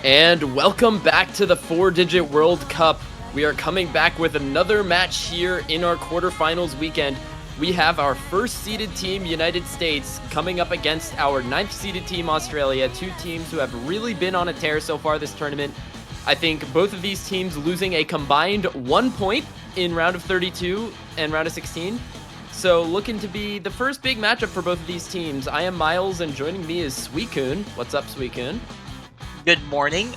And welcome back to the four-digit World Cup. We are coming back with another match here in our quarterfinals weekend. We have our first-seeded team, United States, coming up against our ninth-seeded team, Australia, two teams who have really been on a tear so far this tournament. I think both of these teams losing a combined 1 point in round of 32 and round of 16. So looking to be the first big matchup for both of these teams. I am Miles, and joining me is Suicune. What's up, Suicune? Good morning.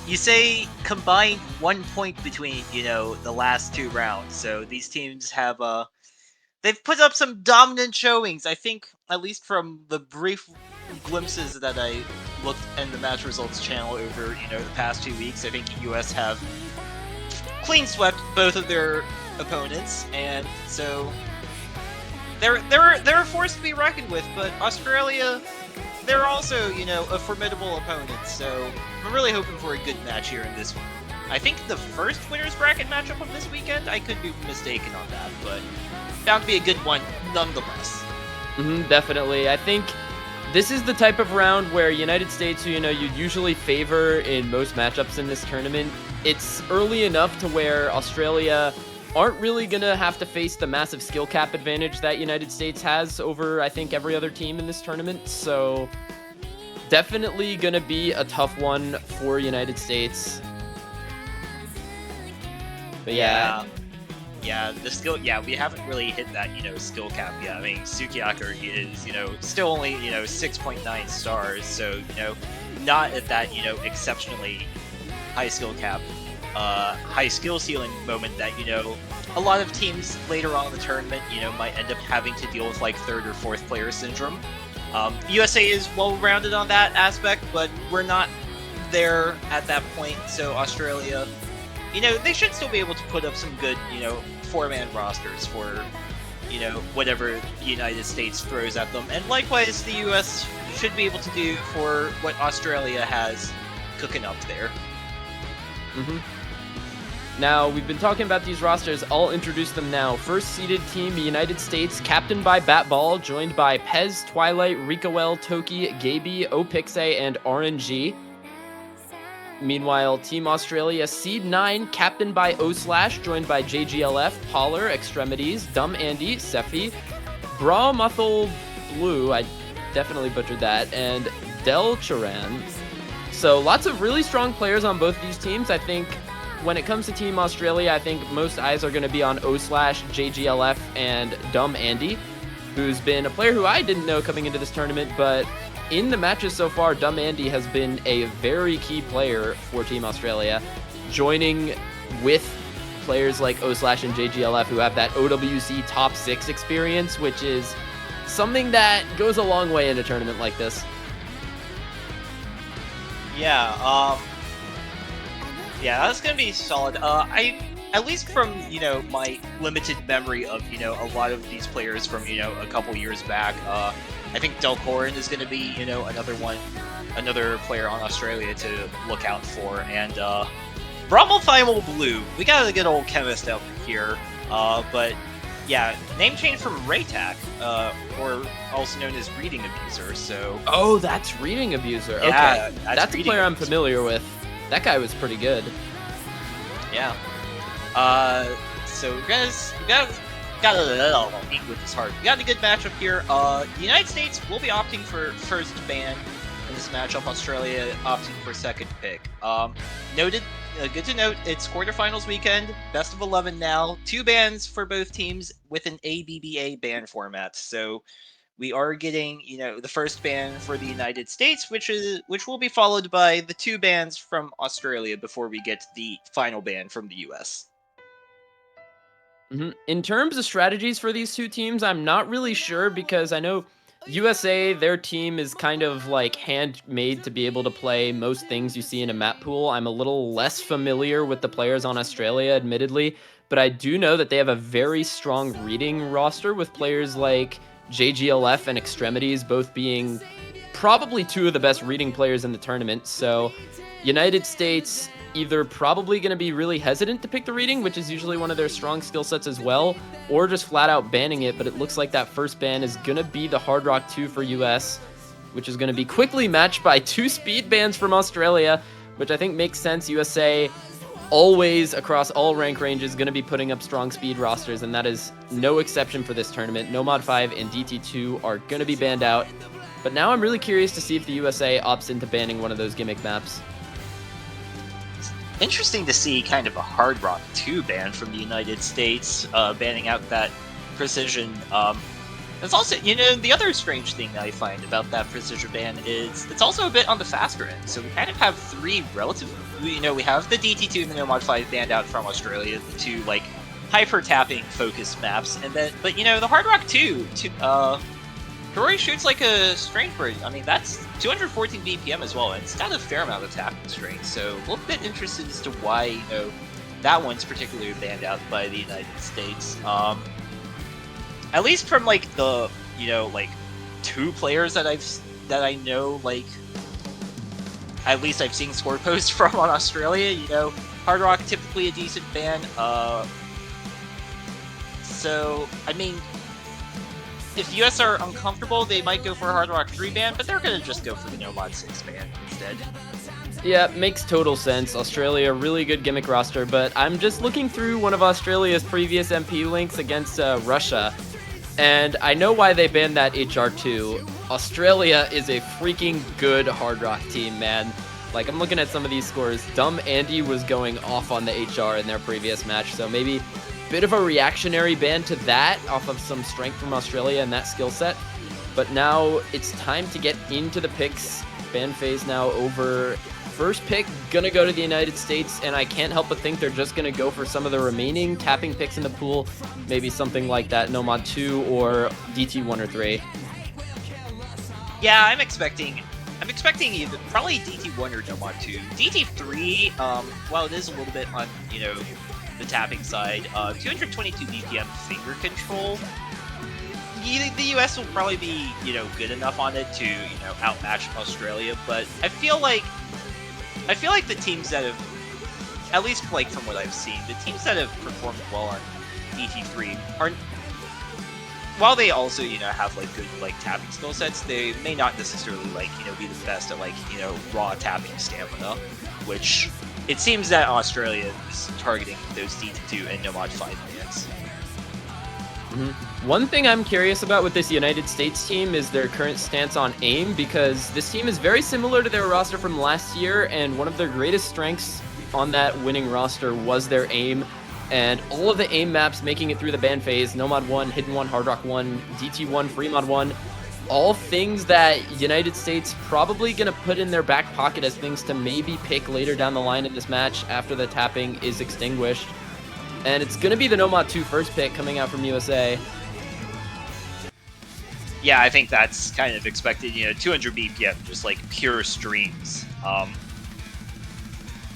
You say combined 1 point between, the last two rounds. So these teams have, they've put up some dominant showings. I think, at least from the brief glimpses that I looked in the match results channel over, the past 2 weeks, I think US have clean swept both of their opponents, and so they're a force to be reckoned with. But Australia, they're also, a formidable opponent, so I'm really hoping for a good match here in this one. I think the first winner's bracket matchup of this weekend, I could be mistaken on that, but bound to be a good one nonetheless. Definitely. I think this is the type of round where United States, who, you'd usually favor in most matchups in this tournament, it's early enough to where Australia aren't really going to have to face the massive skill cap advantage that United States has over, I think, every other team in this tournament. So definitely going to be a tough one for United States. But yeah, the skill, we haven't really hit that, skill cap yet. I mean, Sukiyaki is, still only, 6.9 stars, so, not at that, exceptionally high skill cap, high skill ceiling moment that, a lot of teams later on in the tournament, might end up having to deal with, like, third or fourth player syndrome. USA is well-rounded on that aspect, but we're not there at that point, so Australia, they should still be able to put up some good, four-man rosters for, whatever the United States throws at them. And likewise, the US should be able to do for what Australia has cooking up there. Now, we've been talking about these rosters. I'll introduce them now. First seeded team, the United States, captained by Batball, joined by Pez, Twilight, Rikawell, Toki, Gaby, Opixe, and RNG. Meanwhile, Team Australia, Seed 9, captained by O/, joined by JGLF, Poller, Extremities, Dumb Andy, Sephi, Bra Muthel Blue, I definitely butchered that, and Del Charan. So lots of really strong players on both these teams. I think when it comes to Team Australia, I think most eyes are going to be on O/, JGLF, and Dumb Andy, who's been a player who I didn't know coming into this tournament, but in the matches so far, Dumb Andy has been a very key player for Team Australia, joining with players like O/ and JGLF who have that OWC top 6 experience, which is something that goes a long way in a tournament like this. That's gonna be solid. At least from, my limited memory of, a lot of these players from, a couple years back, I think Del Corin is gonna be, another player on Australia to look out for, and, Bromothimal Blue, we got a good old chemist out here, but, yeah, name change from Raytak, or also known as Reading Abuser, so... Oh, that's Reading Abuser, yeah, okay. That's a player I'm familiar with. That guy was pretty good. Yeah. So guys, got a little with this hard. We got a good matchup here. The United States will be opting for first ban in this matchup. Australia opting for second pick. Noted. Good to note. It's quarterfinals weekend. Best of 11 now. 2 bans for both teams with an ABBA ban format. So we are getting, the first ban for the United States, which will be followed by the 2 bans from Australia before we get the final ban from the US. In terms of strategies for these two teams, I'm not really sure, because I know USA, their team is kind of like handmade to be able to play most things you see in a map pool. I'm a little less familiar with the players on Australia, admittedly, but I do know that they have a very strong reading roster with players like JGLF and Extremities both being probably 2 of the best reading players in the tournament. So United States either probably going to be really hesitant to pick the reading, which is usually one of their strong skill sets as well, or just flat out banning it. But it looks like that first ban is going to be the Hard Rock 2 for US, which is going to be quickly matched by 2 speed bans from Australia, which I think makes sense. USA always, across all rank ranges, going to be putting up strong speed rosters, and that is no exception for this tournament. Nomad 5 and DT2 are going to be banned out, but now I'm really curious to see if the USA opts into banning one of those gimmick maps. Interesting to see kind of a Hard Rock 2 ban from the United States, banning out that precision. It's also, the other strange thing I find about that precision ban is it's also a bit on the faster end. So we kind of have 3 relative, we have the DT2 and the Nomad 5 banned out from Australia, the 2 like hyper tapping focused maps, and then, but the Hard Rock 2, Rory shoots like a strength bird. I mean, that's 214 BPM as well, and it's got a fair amount of tapping strength. So a little bit interested as to why that one's particularly banned out by the United States. At least from like the 2 players that I know, like at least I've seen score posts from on Australia. Hard Rock typically a decent ban. So I mean, if US are uncomfortable, they might go for a Hard Rock 3 ban, but they're gonna just go for the Nomad 6 ban instead. Yeah, makes total sense. Australia, really good gimmick roster, but I'm just looking through one of Australia's previous MP links against Russia, and I know why they banned that HR2. Australia is a freaking good Hard Rock team, man. Like, I'm looking at some of these scores. Dumb Andy was going off on the HR in their previous match, so maybe bit of a reactionary ban to that off of some strength from Australia and that skill set. But now it's time to get into the picks. Ban phase now over. First pick gonna go to the United States, and I can't help but think they're just gonna go for some of the remaining tapping picks in the pool. Maybe something like that Nomad 2 or DT1 or 3. Yeah, I'm expecting either probably DT1 or Nomad 2. DT3, while it is a little bit on, the tapping side, 222 BPM finger control. The US will probably be, good enough on it to, outmatch Australia, but I feel like the teams that have, at least like from what I've seen, the teams that have performed well on DT3 are, while they also, have like good like tapping skill sets, they may not necessarily be the best at raw tapping stamina, which it seems that Australia is targeting those DT2 and Nomad 5 bans. One thing I'm curious about with this United States team is their current stance on aim, because this team is very similar to their roster from last year, and one of their greatest strengths on that winning roster was their aim. And all of the aim maps making it through the ban phase, Nomad 1, Hidden 1, Hard Rock 1, DT1, Fremod 1, all things that United States probably going to put in their back pocket as things to maybe pick later down the line in this match after the tapping is extinguished. And it's going to be the Nomad 2 first pick coming out from USA. Yeah, I think that's kind of expected, 200 BPM, just like pure streams.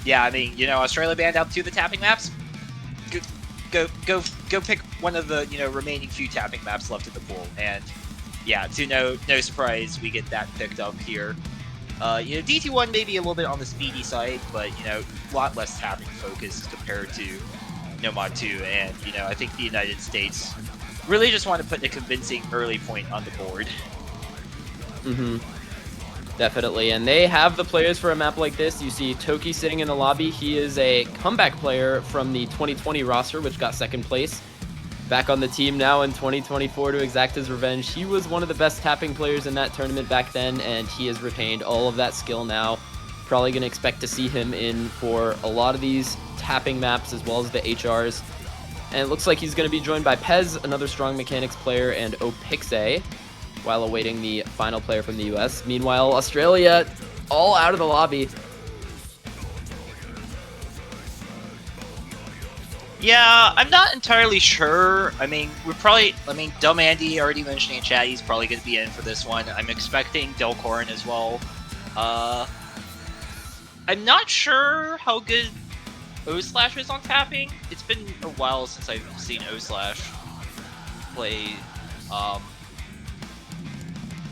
Yeah, I mean, Australia banned out 2 of the tapping maps. Go pick one of the, remaining few tapping maps left in the pool, and yeah, to no surprise, we get that picked up here. DT1 may be a little bit on the speedy side, but a lot less tapping focused compared to Nomad 2, and I think the United States really just want to put a convincing early point on the board. Definitely, and they have the players for a map like this. You see Toki sitting in the lobby. He is a comeback player from the 2020 roster, which got second place. Back on the team now in 2024 to exact his revenge. He was one of the best tapping players in that tournament back then, and he has retained all of that skill now. Probably going to expect to see him in for a lot of these tapping maps as well as the HRs. And it looks like he's going to be joined by Pez, another strong mechanics player, and Opixe, while awaiting the final player from the US. Meanwhile, Australia all out of the lobby. Yeah, I'm not entirely sure. I mean, Dumb Andy already mentioned in chat, he's probably going to be in for this one. I'm expecting Delcorin as well. I'm not sure how good O-Slash is on tapping. It's been a while since I've seen O-Slash play.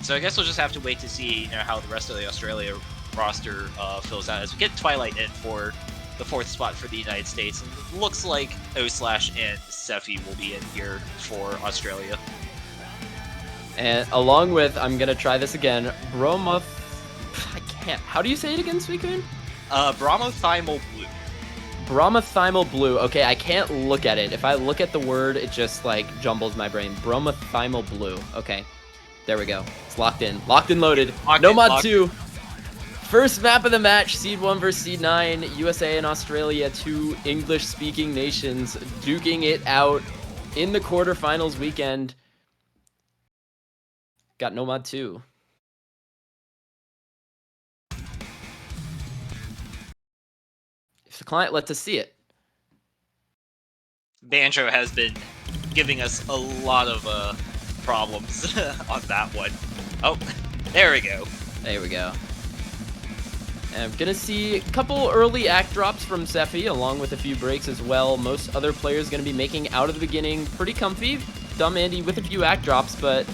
So I guess we'll just have to wait to see, how the rest of the Australia roster fills out as we get Twilight in for the 4th spot for the United States. And it looks like O-Slash and Sephi will be in here for Australia. And along with, I'm gonna try this again, Bromoth. I can't. How do you say it again, Suicune? Bromothymal blue. Bromothymal blue. Okay, I can't look at it. If I look at the word, it just like jumbles my brain. Bromothymal blue. Okay, there we go. It's locked in. Locked and loaded. Locked No in, mod locked 2. First map of the match, Seed 1 versus Seed 9, USA and Australia, two English-speaking nations duking it out in the quarterfinals weekend. Got no mod 2. If the client lets us see it. Banjo has been giving us a lot of problems on that one. Oh, there we go. There we go. And I'm gonna see a couple early act drops from Sephi, along with a few breaks as well. Most other players gonna be making out of the beginning pretty comfy. Dumb Andy with a few act drops, but...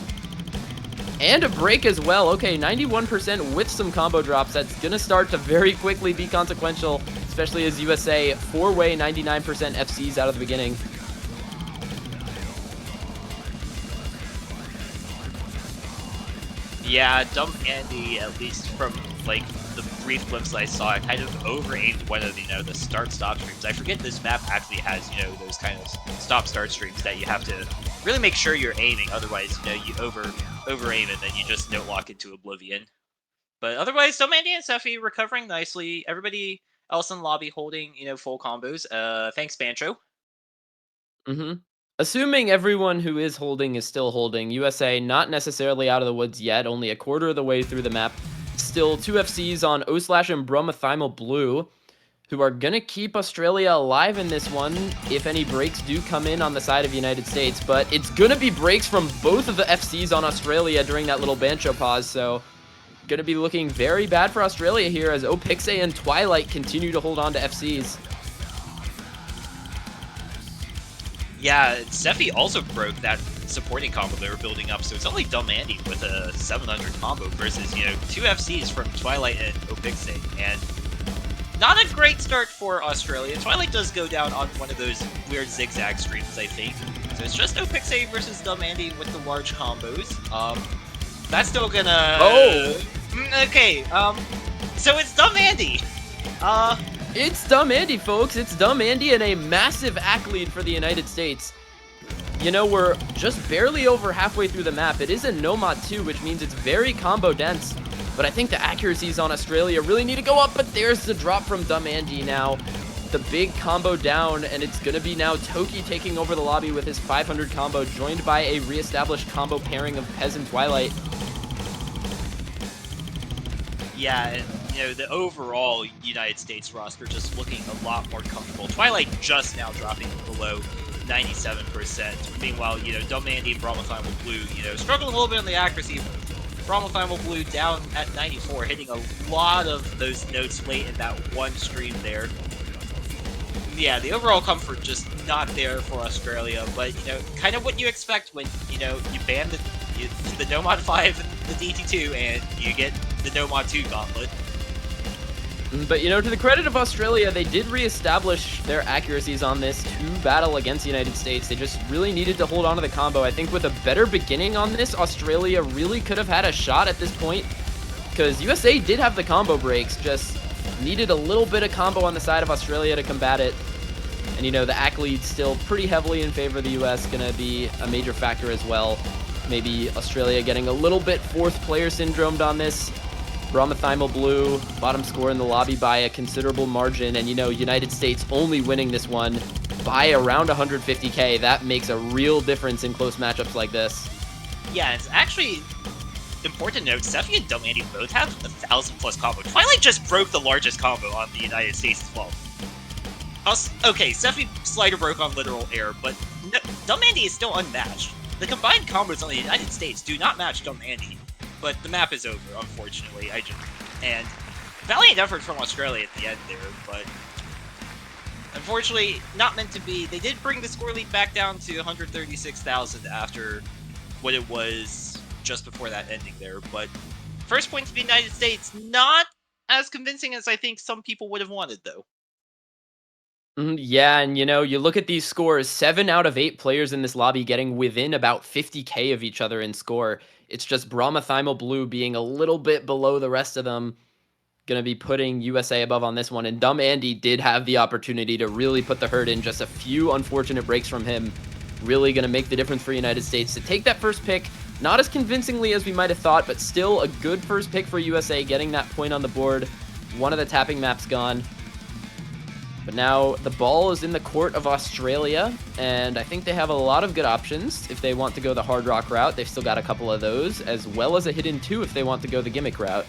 And a break as well. Okay, 91% with some combo drops. That's gonna start to very quickly be consequential, especially as USA 4-way 99% FCs out of the beginning. Yeah, Dumb Andy, at least from like the brief glimpse I saw, kind of over-aimed one of the start-stop streams. I forget this map actually has those kind of stop-start streams that you have to really make sure you're aiming. Otherwise, you over-aim and then you just don't lock into oblivion. But otherwise, Dumb Andy and Sephi recovering nicely. Everybody else in the lobby holding full combos. Thanks, Bancho. Mm-hmm. Assuming everyone who is holding is still holding, USA not necessarily out of the woods yet, only a quarter of the way through the map. Still 2 FCs on O/Slash and Bromothymal Blue, who are gonna keep Australia alive in this one if any breaks do come in on the side of the United States. But it's gonna be breaks from both of the FCs on Australia during that little Bancho pause, so gonna be looking very bad for Australia here as Opixe and Twilight continue to hold on to FCs. Yeah, Sephi also broke that supporting combo they were building up, so it's only Dumb Andy with a 700 combo versus, 2 FCs from Twilight and Opixe, and not a great start for Australia. Twilight does go down on one of those weird zigzag streams, I think. So it's just Opixe versus Dumb Andy with the large combos. That's still gonna... Oh! Okay, so it's Dumb Andy! It's Dumb Andy, folks. It's Dumb Andy and a massive act lead for the United States. We're just barely over halfway through the map. It is a no mod 2, which means it's very combo dense. But I think the accuracies on Australia really need to go up. But there's the drop from Dumb Andy now. The big combo down, and it's going to be now Toki taking over the lobby with his 500 combo, joined by a reestablished combo pairing of Pez and Twilight. Yeah, and the overall United States roster just looking a lot more comfortable. Twilight just now dropping below 97%. Meanwhile, Dumb Andy and Bromothymal Blue, struggling a little bit on the accuracy. Bromothymal Blue down at 94, hitting a lot of those notes late in that one stream there. Yeah, the overall comfort just not there for Australia, but kind of what you expect when you ban the No Mod 5 and the DT2, and you get the No Mod 2 gauntlet. But, to the credit of Australia, they did reestablish their accuracies on this to battle against the United States. They just really needed to hold on to the combo. I think with a better beginning on this, Australia really could have had a shot at this point, because USA did have the combo breaks, just needed a little bit of combo on the side of Australia to combat it. And, the act lead's still pretty heavily in favor of the US, gonna be a major factor as well. Maybe Australia getting a little bit fourth player syndromed on this. Bromothymal Blue, bottom score in the lobby by a considerable margin, and United States only winning this one by around 150k. That makes a real difference in close matchups like this. Yeah, it's actually important to note, Sephi and Dumb Andy both have 1,000+ combo. Twilight just broke the largest combo on the United States as well. Okay, Sephi slider broke on literal air, but Dumb Andy is still unmatched. The combined combos on the United States do not match Dumb Andy. But the map is over, unfortunately. And valiant effort from Australia at the end there, but unfortunately not meant to be. They did bring the score lead back down to 136,000 after what it was just before that ending there. But first point to the United States, not as convincing as I think some people would have wanted, though. Yeah, and you look at these scores, 7 out of 8 players in this lobby getting within about 50k of each other in score. It's just Brahma Blue being a little bit below the rest of them. Going to be putting USA above on this one. And Dumb Andy did have the opportunity to really put the hurt in. Just a few unfortunate breaks from him. Really going to make the difference for United States to take that first pick. Not as convincingly as we might have thought, but still a good first pick for USA, getting that point on the board. One of the tapping maps gone. But now the ball is in the court of Australia, and I think they have a lot of good options if they want to go the hard rock route. They've still got a couple of those, as well as a hidden 2 if they want to go the gimmick route.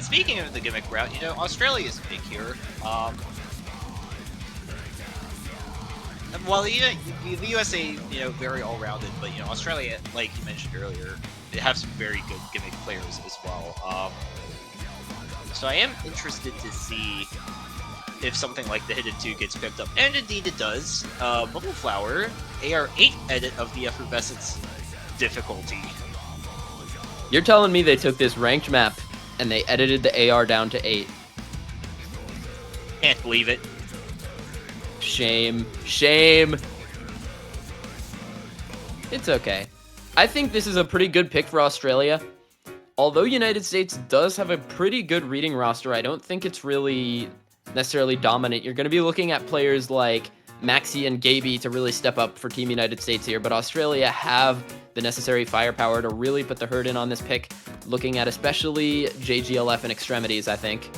Speaking of the gimmick route, Australia's pick here. Well, the USA, very all-rounded, but Australia, like you mentioned earlier, they have some very good gimmick players as well. So I am interested to see if something like the Hidden 2 gets picked up, and indeed it does. Bubble Flower, AR8 edit of the Effervescence difficulty. You're telling me they took this ranked map and they edited the AR down to 8? Can't believe it. Shame. Shame. It's okay. I think this is a pretty good pick for Australia. Although United States does have a pretty good reading roster, I don't think it's really necessarily dominant. You're going to be looking at players like Maxi and Gaby to really step up for Team United States here, but Australia have the necessary firepower to really put the hurt in on this pick, looking at especially JGLF and Extremities, I think.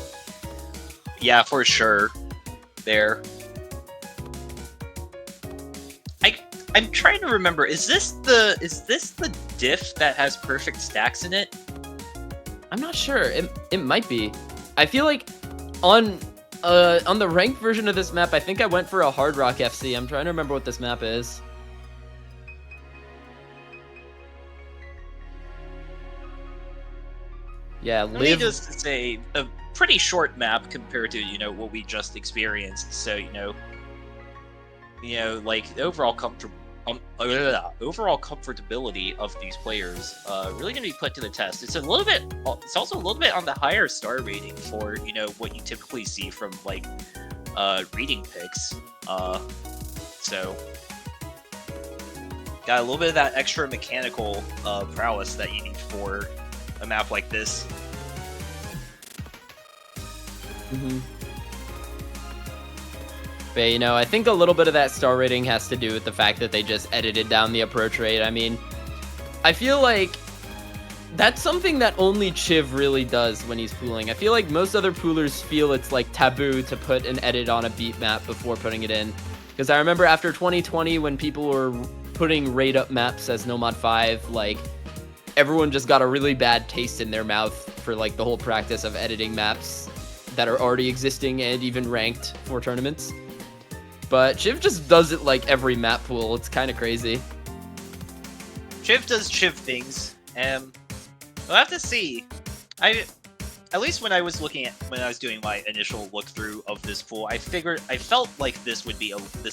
Yeah, for sure. There. I'm trying to remember, is this the diff that has perfect stacks in it? I'm not sure. It might be. I feel like on the ranked version of this map, I think I went for a Hard Rock FC. I'm trying to remember what this map is. Yeah, Needless to say, a pretty short map compared to what we just experienced. So like the overall comfortability of these players really going to be put to the test. It's also a little bit on the higher star rating for what you typically see from like reading picks. So got a little bit of that extra mechanical prowess that you need for a map like this. But, I think a little bit of that star rating has to do with the fact that they just edited down the approach rate. I mean, I feel like that's something that only Chiv really does when he's pooling. I feel like most other poolers feel it's like taboo to put an edit on a beat map before putting it in. Because I remember after 2020 when people were putting raid up maps as No Mod 5, like, everyone just got a really bad taste in their mouth for like the whole practice of editing maps that are already existing and even ranked for tournaments. But Chiv just does it like every map pool. It's kind of crazy. Chiv does Chiv things. We'll have to see. At least when I was doing my initial look through of this pool, I felt like this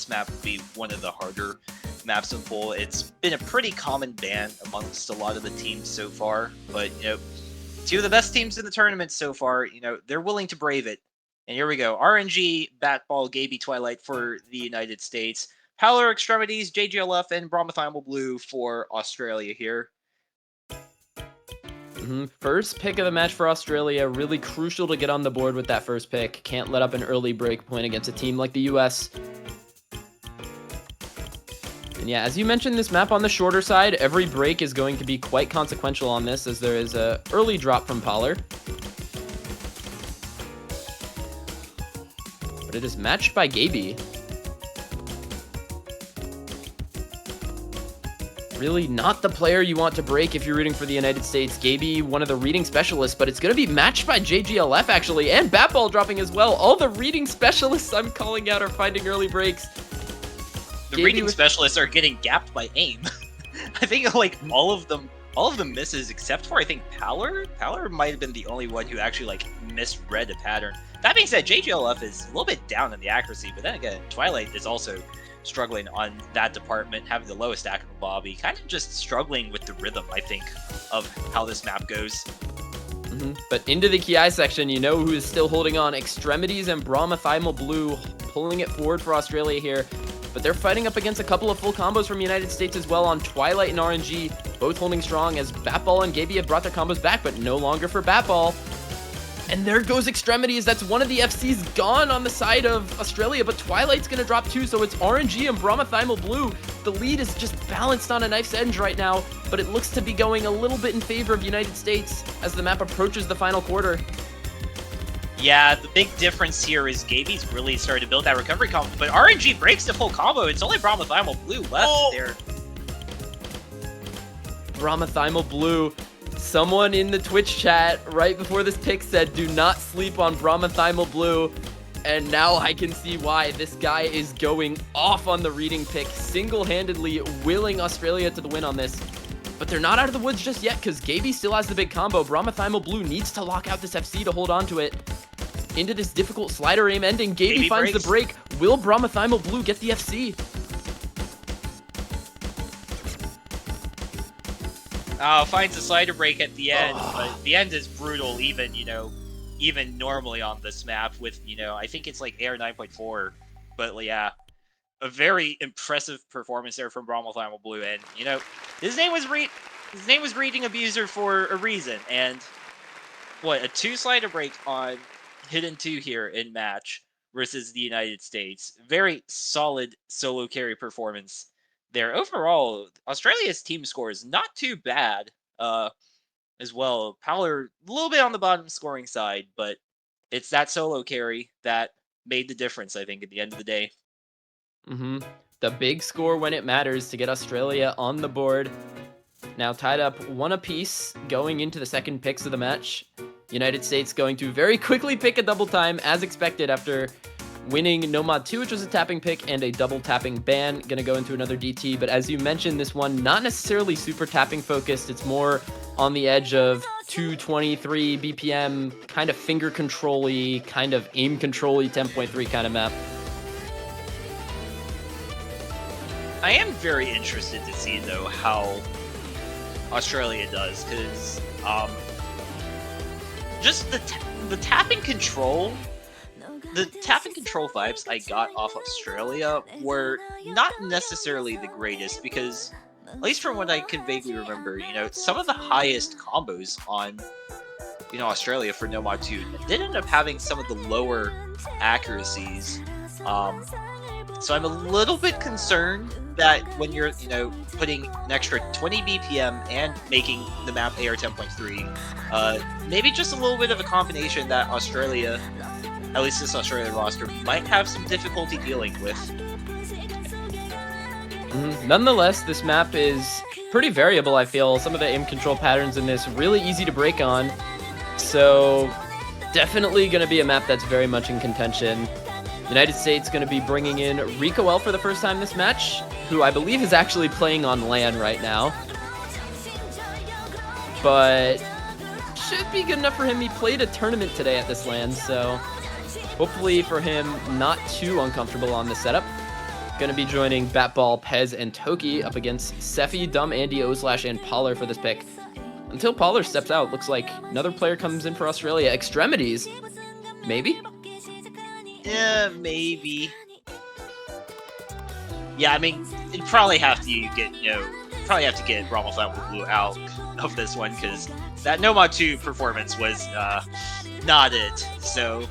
map would be one of the harder maps in the pool. It's been a pretty common ban amongst a lot of the teams so far, but two of the best teams in the tournament so far, they're willing to brave it. And here we go. RNG, Batball, Gaby, Twilight for the United States. Howler, Extremities, JGLF, and Brahma Blue for Australia here. First pick of the match for Australia. Really crucial to get on the board with that first pick. Can't let up an early break point against a team like the US. And yeah, as you mentioned, this map on the shorter side, every break is going to be quite consequential on this, as there is a early drop from Poller. But it is matched by Gaby. Really not the player you want to break if you're rooting for the United States. Gaby, one of the reading specialists, but it's going to be matched by JGLF, actually, and Batball dropping as well. All the reading specialists I'm calling out are finding early breaks. The reading specialists are getting gapped by aim. I think like all of them misses except for I think Power. Power might have been the only one who actually like misread a pattern. That being said, JGLF is a little bit down in the accuracy, but then again, Twilight is also struggling on that department, having the lowest stack in the lobby, kind of just struggling with the rhythm, I think, of how this map goes. But into the Ki section, you know who is still holding on. Extremities and Brahmathymal Blue pulling it forward for Australia here. But they're fighting up against a couple of full combos from the United States as well on Twilight and RNG, both holding strong as Batball and Gaby have brought their combos back, but no longer for Batball. And there goes Extremities. That's one of the FCs gone on the side of Australia, but Twilight's going to drop too, so it's RNG and Brahmathymal Blue. The lead is just balanced on a knife's edge right now, but it looks to be going a little bit in favor of United States as the map approaches the final quarter. Yeah, the big difference here is Gaby's really started to build that recovery combo, but RNG breaks the full combo. It's only Brahmathymal Blue left there. Brahmathymal Blue. Someone in the Twitch chat right before this pick said, do not sleep on Brahmathymal Blue. And now I can see why. This guy is going off on the reading pick, single-handedly willing Australia to the win on this. But they're not out of the woods just yet because Gaby still has the big combo. Brahmathymal Blue needs to lock out this FC to hold on to it. Into this difficult slider aim ending. Gaby finds the break. Will Brahmathymal Blue get the FC? Finds a slider break at the end, but the end is brutal even, even normally on this map with, I think it's like AR 9.4, but yeah, a very impressive performance there from Brahmathymal Blue, and, his name was Reading Abuser for a reason, and, a 2 slider break on Hidden 2 here in match versus the United States. Very solid solo carry performance there. Overall, Australia's team score is not too bad as well. Powler, a little bit on the bottom scoring side, but it's that solo carry that made the difference, I think, at the end of the day. The big score when it matters to get Australia on the board. Now tied up 1 apiece going into the second picks of the match. United States going to very quickly pick a double time as expected after winning Nomad 2, which was a tapping pick, and a double tapping ban. Gonna go into another DT, but as you mentioned, this one not necessarily super tapping focused. It's more on the edge of 223 BPM, kind of finger control-y, kind of aim control-y 10.3 kind of map. I am very interested to see, though, how Australia does, because just the tapping control... The tap and control vibes I got off Australia were not necessarily the greatest because, at least from what I can vaguely remember, some of the highest combos on, Australia for Nomad 2 did end up having some of the lower accuracies. So I'm a little bit concerned that when you're, putting an extra 20 BPM and making the map AR 10.3, maybe just a little bit of a combination that Australia, at least this Australian roster, might have some difficulty dealing with. Nonetheless, this map is pretty variable, I feel. Some of the aim control patterns in this really easy to break on. So definitely going to be a map that's very much in contention. United States going to be bringing in Rico L for the first time this match, who I believe is actually playing on LAN right now. But should be good enough for him. He played a tournament today at this LAN, so hopefully for him, not too uncomfortable on the setup. Gonna be joining Batball, Pez, and Toki up against Seffi, Dumb, Andy, O/, and Poller for this pick. Until Poller steps out, looks like another player comes in for Australia. Extremities, maybe? Yeah, maybe. Yeah, I mean, you'd probably have to get, Brahmathymal Blue out of this one, because that Nomad 2 performance was not it, so...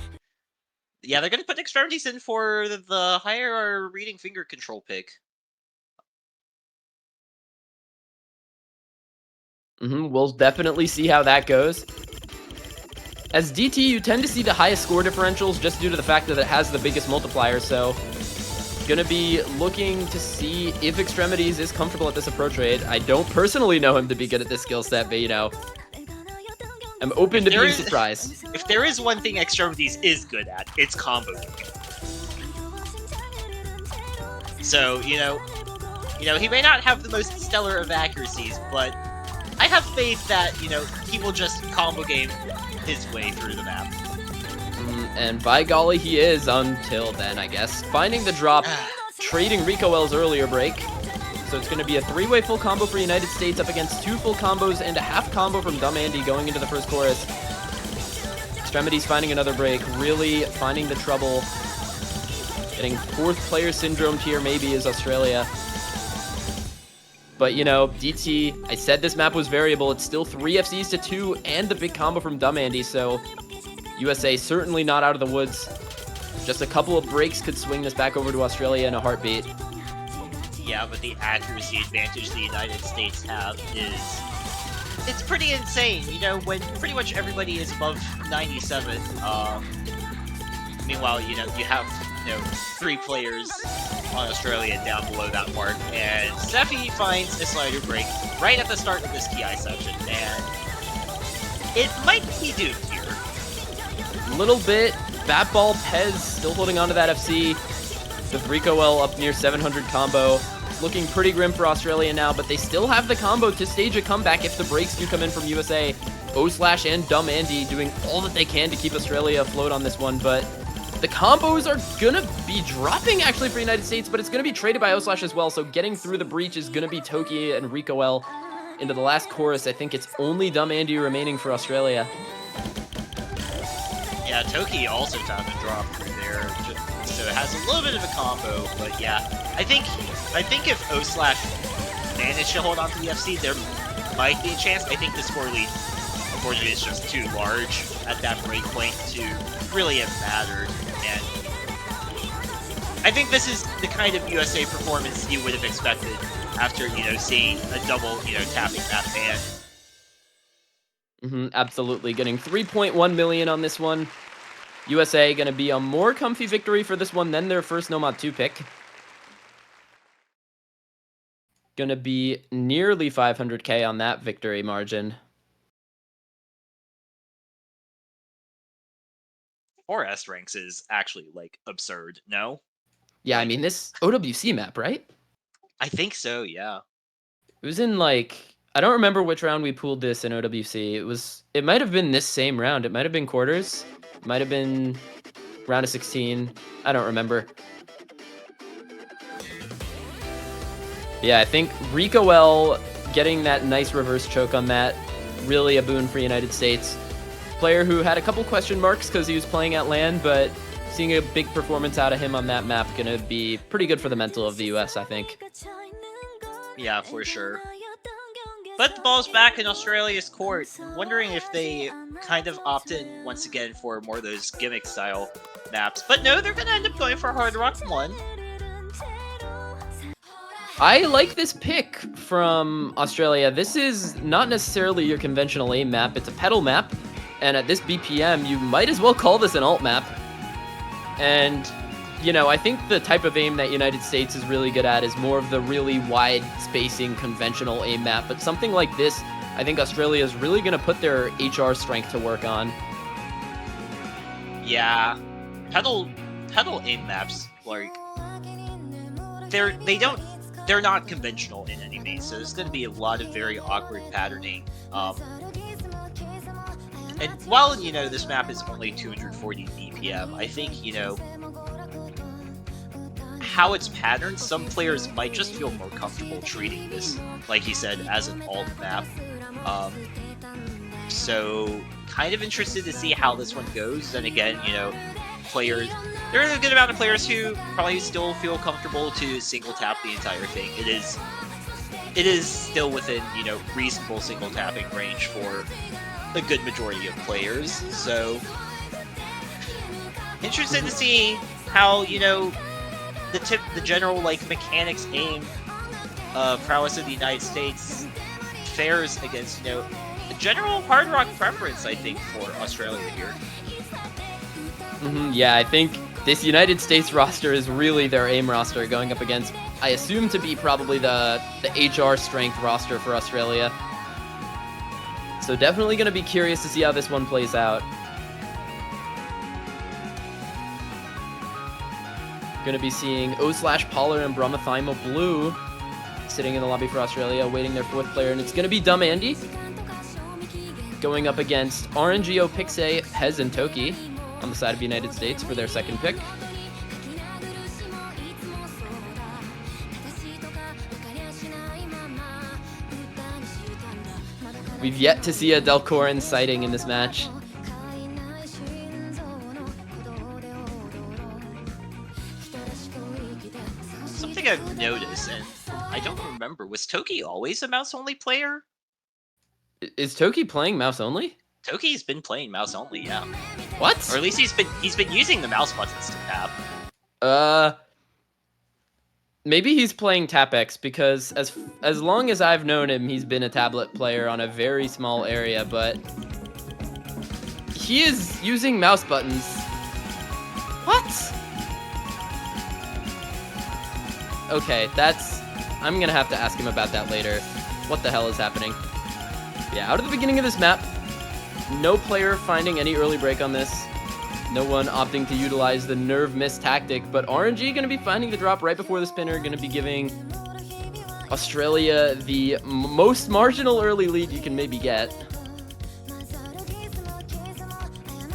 Yeah, they're going to put Extremities in for the higher reading finger control pick. We'll definitely see how that goes. As DT, you tend to see the highest score differentials just due to the fact that it has the biggest multiplier, so gonna be looking to see if Extremities is comfortable at this approach rate. I don't personally know him to be good at this skill set, but I'm open to being surprised. If there is one thing Extremities is good at, it's combo. So, he may not have the most stellar of accuracies, but I have faith that, he will just combo game his way through the map. And by golly, he is until then, I guess. Finding the drop, trading Rico L's earlier break. So it's going to be a 3-way full combo for United States up against 2 full combos and a half combo from Dumb Andy going into the first chorus. Extremities finding another break, really finding the trouble. Getting fourth player syndrome here maybe is Australia. But, you know, DT, I said this map was variable. It's still 3 FCs to 2 and the big combo from Dumb Andy, so USA certainly not out of the woods. Just a couple of breaks could swing this back over to Australia in a heartbeat. Yeah, but the accuracy advantage the United States have is... it's pretty insane, you know, when pretty much everybody is above 97. Meanwhile, you know, you have, you know, 3 players on Australia down below that mark, and Seffi finds a slider break right at the start of this TI section, and it might be doomed here. A little bit. Batball Pez still holding on to that FC. The Rico L up near 700 combo. It's looking pretty grim for Australia now, but they still have the combo to stage a comeback if the breaks do come in from USA. O/Slash and Dumb Andy doing all that they can to keep Australia afloat on this one, but the combos are gonna be dropping actually for United States, but it's gonna be traded by O/Slash as well, so getting through the breach is gonna be Toki and Rico L into the last chorus. I think it's only Dumb Andy remaining for Australia. Yeah, Toki also found a drop through there, so it has a little bit of a combo, but yeah, I think if O/Slash managed to hold on to the FC, there might be a chance. I think the score lead, unfortunately, is just too large at that break point to really have mattered, and I think this is the kind of USA performance you would have expected after, you know, seeing a double, you know, tapping that ban. Absolutely, getting 3.1 million on this one. USA going to be a more comfy victory for this one than their first Nomad 2 pick. Going to be nearly 500k on that victory margin. 4S ranks is actually, like, absurd, no? Yeah, Like, I mean, this OWC map, right? I think so, yeah. It was in, like, I don't remember which round we pulled this in OWC. It might have been this same round. It might have been quarters. It might have been round of 16. I don't remember. Yeah, I think Rico L getting that nice reverse choke on that, really a boon for United States. Player who had a couple question marks because he was playing at LAN, but seeing a big performance out of him on that map gonna be pretty good for the mental of the US, I think. Yeah, for sure. But the ball's back in Australia's court. Wondering if they kind of opted once again for more of those gimmick style maps. But no, they're gonna end up going for Hard Rock 1. I like this pick from Australia. This is not necessarily your conventional aim map. It's a pedal map. And at this BPM, you might as well call this an alt map. And, you know, I think the type of aim that United States is really good at is more of the really wide spacing conventional aim map. But something like this, I think Australia is really going to put their HR strength to work on. Yeah, pedal aim maps, like, they're not conventional in any way, so there's going to be a lot of very awkward patterning. And while, you know, this map is only 240 BPM, I think, you know, how it's patterned, some players might just feel more comfortable treating this, like he said, as an alt map. So, kind of interested to see how this one goes. Then again, you know, there are a good amount of players who probably still feel comfortable to single tap the entire thing. It is still within, you know, reasonable single tapping range for a good majority of players. So, interested to see how, you know, the general, like, mechanics aim prowess of the United States fares against, you know, the general hard rock preference, I think, for Australia here. Yeah, I think this United States roster is really their aim roster going up against, I assume to be probably the HR strength roster for Australia. So definitely going to be curious to see how this one plays out. Going to be seeing O/Polar and Brahmathymo Blue sitting in the lobby for Australia, waiting their fourth player, and it's going to be Dumb Andy going up against RNGO, Pixie, Pez, and Toki on the side of the United States for their second pick. We've yet to see a Delcorin sighting in this match. something I've noticed, and I don't remember, was Toki always a mouse-only player? Is Toki playing mouse only? Toki's been playing mouse-only, yeah. Or What? at least he's been using the mouse buttons to tap. Uh, maybe he's playing Tap X because as long as I've known him, he's been a tablet player on a very small area, but he is using mouse buttons. What? Okay, I'm gonna have to ask him about that later. What the hell is happening? Yeah, out of the beginning of this map, no player finding any early break on this. No one opting to utilize the nerve miss tactic, but RNG gonna be finding the drop right before the spinner, gonna be giving Australia the most marginal early lead you can maybe get.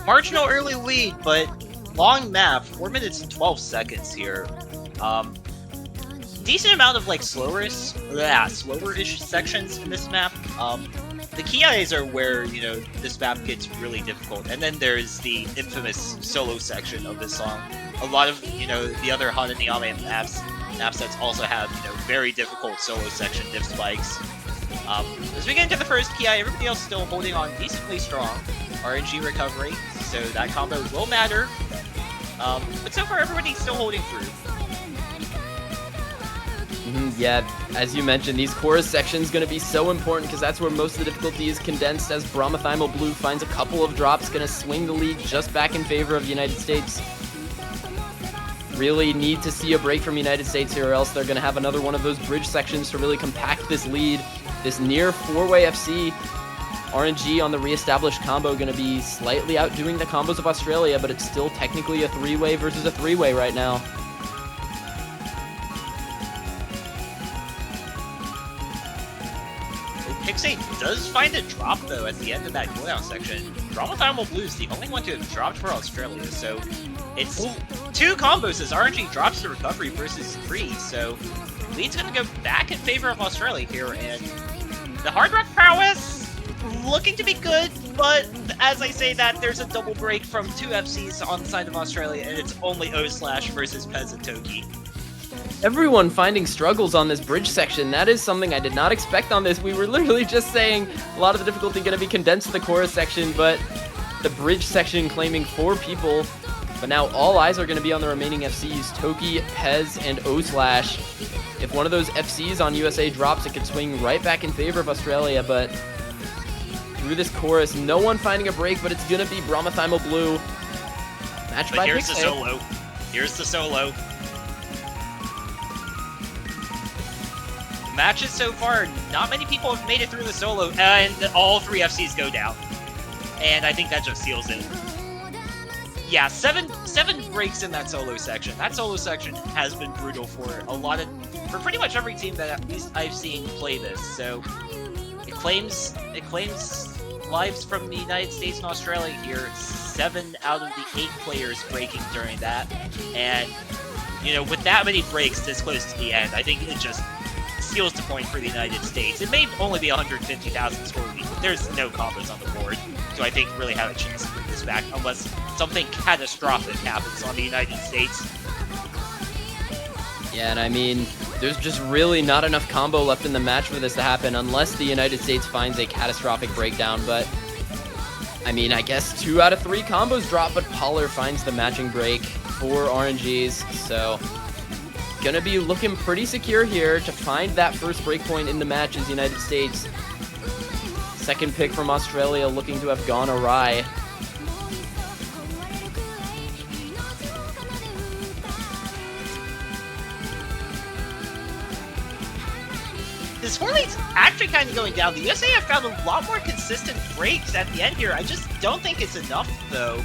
Marginal early lead, but long map, 4 minutes and 12 seconds here. Decent amount of like slower-ish sections in this map. The key eyes are where, this map gets really difficult. And then there's the infamous solo section of this song. A lot of, the other Hana Niame map sets also have, very difficult solo section diff spikes. As we get into the first key eye, everybody else still holding on decently strong. RNG recovery, so that combo will matter. But so far, everybody's still holding through. Yeah, as you mentioned, these chorus sections going to be so important because that's where most of the difficulty is condensed as Brahmathymal Blue finds a couple of drops, going to swing the lead just back in favor of the United States. Really need to see a break from United States here or else they're going to have another one of those bridge sections to really compact this lead. This near 4-way FC. RNG on the re-established combo going to be slightly outdoing the combos of Australia, but it's still technically a 3-way versus a 3-way right now. Pixie does find a drop, though, at the end of that cooldown section. Brahmathymal Blue is the only one to have dropped for Australia, so it's 2 combos as RNG drops the recovery versus 3, so lead's going to go back in favor of Australia here, and the hard rock prowess looking to be good, but as I say that, there's a double break from 2 FCs on the side of Australia, and it's only O Slash versus Pez and Toki. Everyone finding struggles on this bridge section. That is something I did not expect on this. We were literally just saying a lot of the difficulty going to be condensed to the chorus section, but the bridge section claiming 4 people. But now all eyes are going to be on the remaining FCs, Toki, Pez, and O Slash. If one of those FCs on USA drops, it could swing right back in favor of Australia, but through this chorus, no one finding a break, but it's going to be Brahmathymal Blue. Match but by here's Pixie. the solo. Here's the solo. Matches so far, not many people have made it through the solo, and all 3 FCs go down. And I think that just seals it. Yeah, seven breaks in that solo section. That solo section has been brutal for for pretty much every team that at least I've seen play this. So it claims lives from the United States and Australia here. 7 out of the 8 players breaking during that, and with that many breaks this close to the end, I think it just seals the point for the United States. It may only be 150,000 score lead, but there's no combos on the board, so I think really have a chance to bring this back unless something catastrophic happens on the United States. Yeah, and I mean, there's just really not enough combo left in the match for this to happen unless the United States finds a catastrophic breakdown, but I mean, I guess 2 out of 3 combos drop, but Pollard finds the matching break for RNGs, so gonna be looking pretty secure here to find that first breakpoint in the match is United States. Second pick from Australia looking to have gone awry. The score lead's actually kind of going down. The USA have found a lot more consistent breaks at the end here. I just don't think it's enough, though.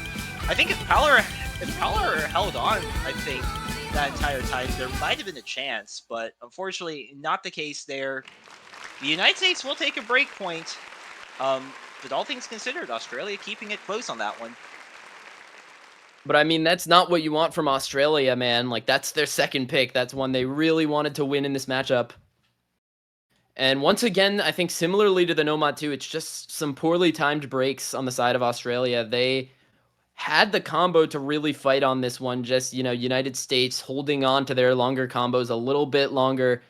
I think if Power held on, I think that entire time, there might have been a chance, but unfortunately not the case there. The United States will take a break point, but all things considered, Australia keeping it close on that one. But I mean, that's not what you want from Australia, man. Like, that's their second pick. That's one they really wanted to win in this matchup. And once again, I think similarly to the Nomad 2, it's just some poorly timed breaks on the side of Australia. They had the combo to really fight on this one. Just, United States holding on to their longer combos a little bit longer.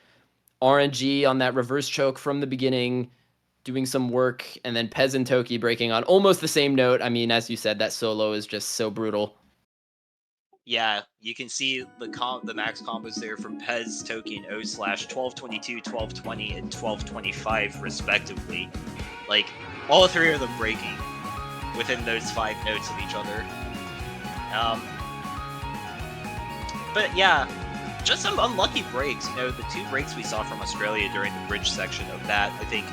RNG on that reverse choke from the beginning, doing some work, and then Pez and Toki breaking on almost the same note. I mean, as you said, that solo is just so brutal. Yeah, you can see the max combos there from Pez, Toki, and O slash 1222, 1220, and 1225 respectively. Like, all three of them breaking within those 5 notes of each other. But yeah, just some unlucky breaks. The 2 breaks we saw from Australia during the bridge section of that, I think,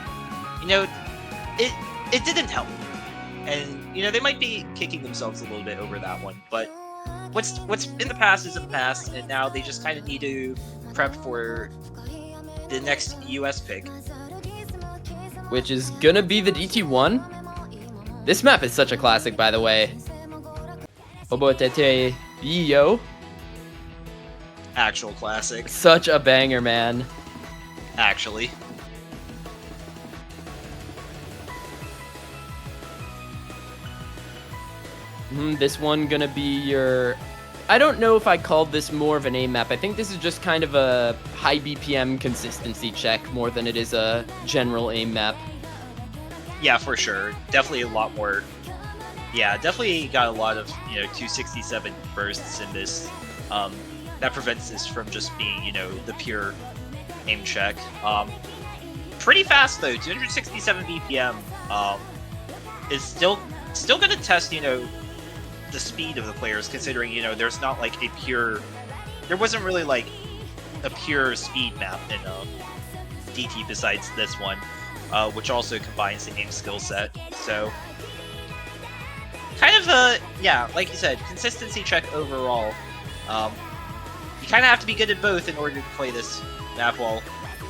it didn't help. And, they might be kicking themselves a little bit over that one, but what's in the past is in the past, and now they just kind of need to prep for the next US pick. Which is gonna be the DT1. This map is such a classic, by the way. Obotete Bio. Actual classic. Such a banger, man. Actually. This one gonna be your... I don't know if I called this more of an aim map. I think this is just kind of a high BPM consistency check more than it is a general aim map. Yeah, for sure. Definitely a lot more. Yeah, definitely got a lot of 267 bursts in this. That prevents this from just being the pure aim check. Pretty fast though. 267 BPM is still going to test the speed of the players, considering there's not like a pure. There wasn't really like a pure speed map in DT besides this one. Which also combines the aim skill set. So, kind of yeah, like you said, consistency check overall. You kind of have to be good at both in order to play this map well.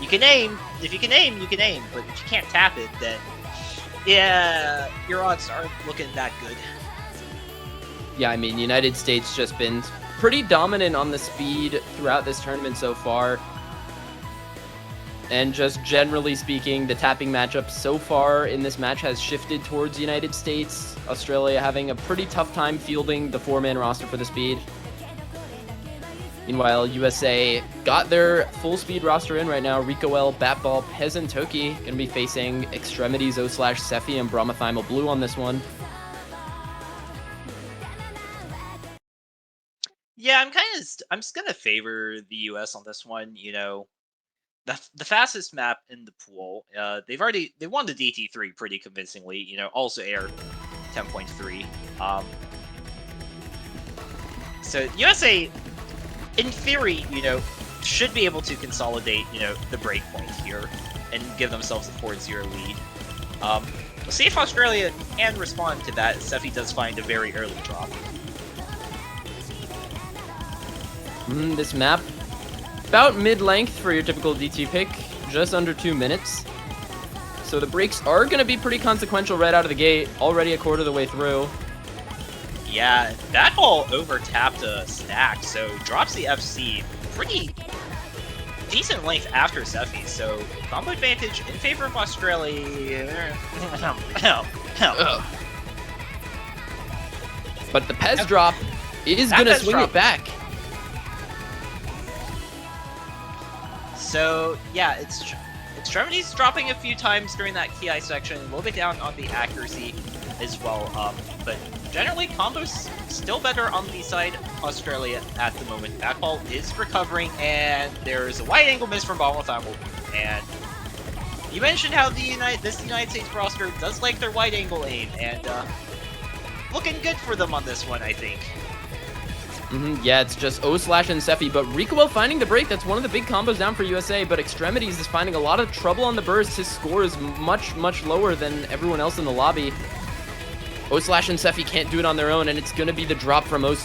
You can aim. If you can aim, you can aim. But if you can't tap it, then yeah, your odds aren't looking that good. Yeah, I mean, United States just been pretty dominant on the speed throughout this tournament so far. And just generally speaking, the tapping matchup so far in this match has shifted towards United States. Australia having a pretty tough time fielding the 4-man roster for the speed. Meanwhile, USA got their full speed roster in right now. Rico L, Batball, Pez, and Toki going to be facing Extremities, O/Sephi, and Bromathymal Blue on this one. Yeah, I'm just gonna favor the US on this one. The fastest map in the pool. They won the DT3 pretty convincingly. Also air 10.3. So USA, in theory, should be able to consolidate, the break point here and give themselves a 4-0 lead. We'll see if Australia can respond to that. Sephi does find a very early drop. This map, about mid-length for your typical DT pick, just under 2 minutes. So the breaks are going to be pretty consequential right out of the gate, already a quarter of the way through. Yeah, that ball over-tapped a stack, so drops the FC pretty decent length after Sephi, so combo advantage in favor of Australia. But the Pez drop is going to swing it back. So, yeah, it's Extremities dropping a few times during that KI section, a little bit down on the accuracy as well, but generally, combos still better on the side of Australia at the moment. Backball is recovering, and there's a wide angle miss from Bromathymal. And you mentioned how this United States roster does like their wide angle aim, and looking good for them on this one, I think. Yeah, it's just O/ and Sephi, but Rico finding the break. That's one of the big combos down for USA, but Extremities is finding a lot of trouble on the burst. His score is much, much lower than everyone else in the lobby. O/ and Sephi can't do it on their own, and it's going to be the drop from O/,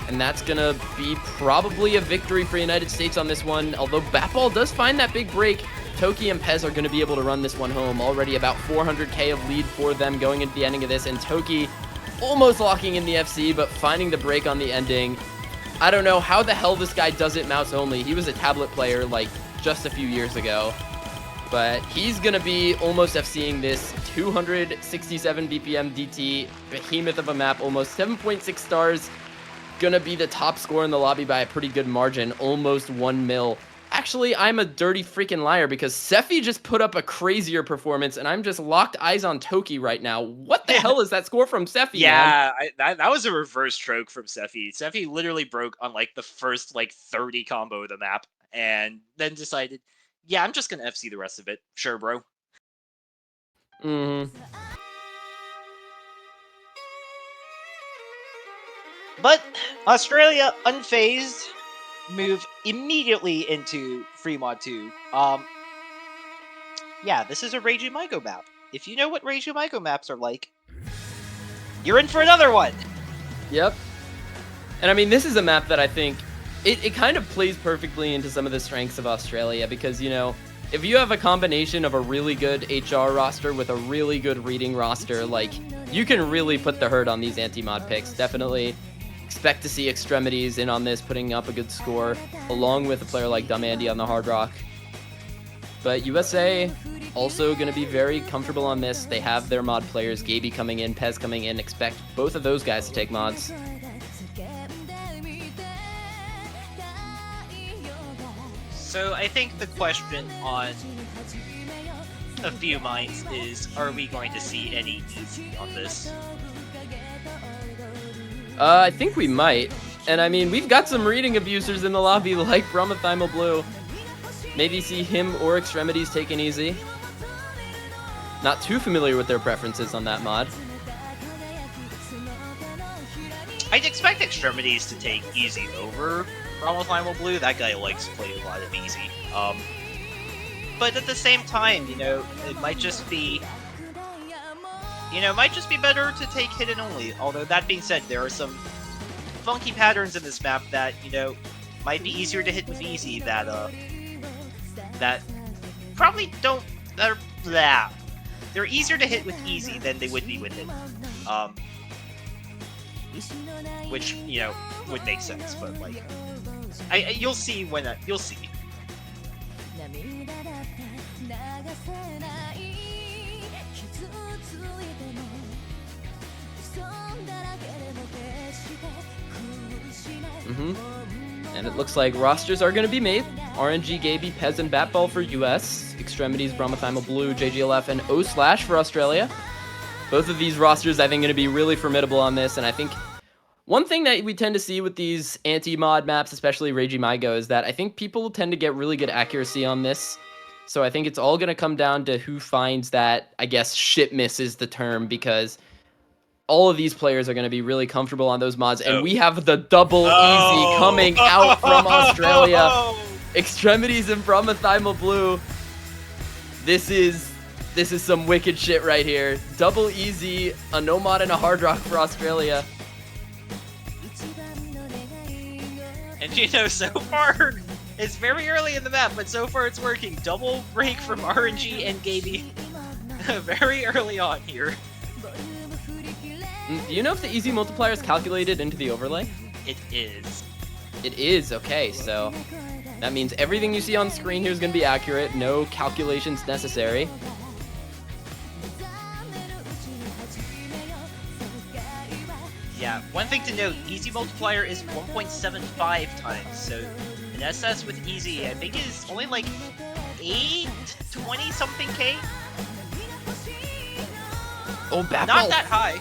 and that's going to be probably a victory for United States on this one, although Batball does find that big break. Toki and Pez are going to be able to run this one home. Already about 400k of lead for them going into the ending of this, and Toki almost locking in the FC, but finding the break on the ending. I don't know how the hell this guy does it mouse only. He was a tablet player like just a few years ago. But he's going to be almost FCing this 267 BPM DT behemoth of a map, almost 7.6 stars. Going to be the top scorer in the lobby by a pretty good margin, almost 1 mil. Actually, I'm a dirty freaking liar because Sephi just put up a crazier performance, and I'm just locked eyes on Toki right now. What the hell is that score from Sephi, man? Yeah, that was a reverse stroke from Sephi. Sephi literally broke on like the first like 30 combo of the map, and then decided, yeah, I'm just gonna FC the rest of it. Sure, bro. Mm-hmm. But Australia, unfazed, move immediately into Free Mod 2. Yeah, this is a Reiju Maiko map. If you know what Reiju Maiko maps are like, you're in for another one! Yep. And I mean, this is a map that I think it kind of plays perfectly into some of the strengths of Australia because, you know, if you have a combination of a really good HR roster with a really good reading roster, like, you can really put the hurt on these anti-mod picks. Definitely expect to see Extremities in on this, putting up a good score, along with a player like Dumb Andy on the Hard Rock. But USA also going to be very comfortable on this. They have their mod players, Gaby coming in, Pez coming in. Expect both of those guys to take mods. So I think the question on a few minds is, are we going to see any easy on this? I think we might. And I mean, we've got some reading abusers in the lobby like Bromathymal Blue. Maybe see him or Extremities taking easy. Not too familiar with their preferences on that mod. I'd expect Extremities to take easy over Bromathymal Blue. That guy likes to play a lot of easy. But at the same time, you know, it might just be... might just be better to take hidden only. Although, that being said, there are some funky patterns in this map that, might be easier to hit with easy that probably don't... They're easier to hit with easy than they would be with it. Which, would make sense, but, like... you'll see when... you'll see. And it looks like rosters are going to be made. RNG, Gaby, Pez, and Batball for US. Extremities, Bromathymal Blue, JGLF, and O Slash for Australia. Both of these rosters, I think, going to be really formidable on this. And I think one thing that we tend to see with these anti-mod maps, especially Reiji Maigo, is that I think people tend to get really good accuracy on this. So I think it's all going to come down to who finds that, I guess, shit miss is the term, because all of these players are going to be really comfortable on those mods. And we have the double easy coming out from Australia. Extremities and Bromathymal Blue. This is some wicked shit right here. Double easy, a no mod and a hard rock for Australia. And so far, it's very early in the map, but so far it's working. Double break from RNG and Gaby very early on here. Do you know if the easy multiplier is calculated into the overlay? It is. It is, okay, so that means everything you see on screen here is going to be accurate, no calculations necessary. Yeah, one thing to note, easy multiplier is 1.75 times, so an SS with easy, I think, is only like 820 something K? Oh, Batball not that high.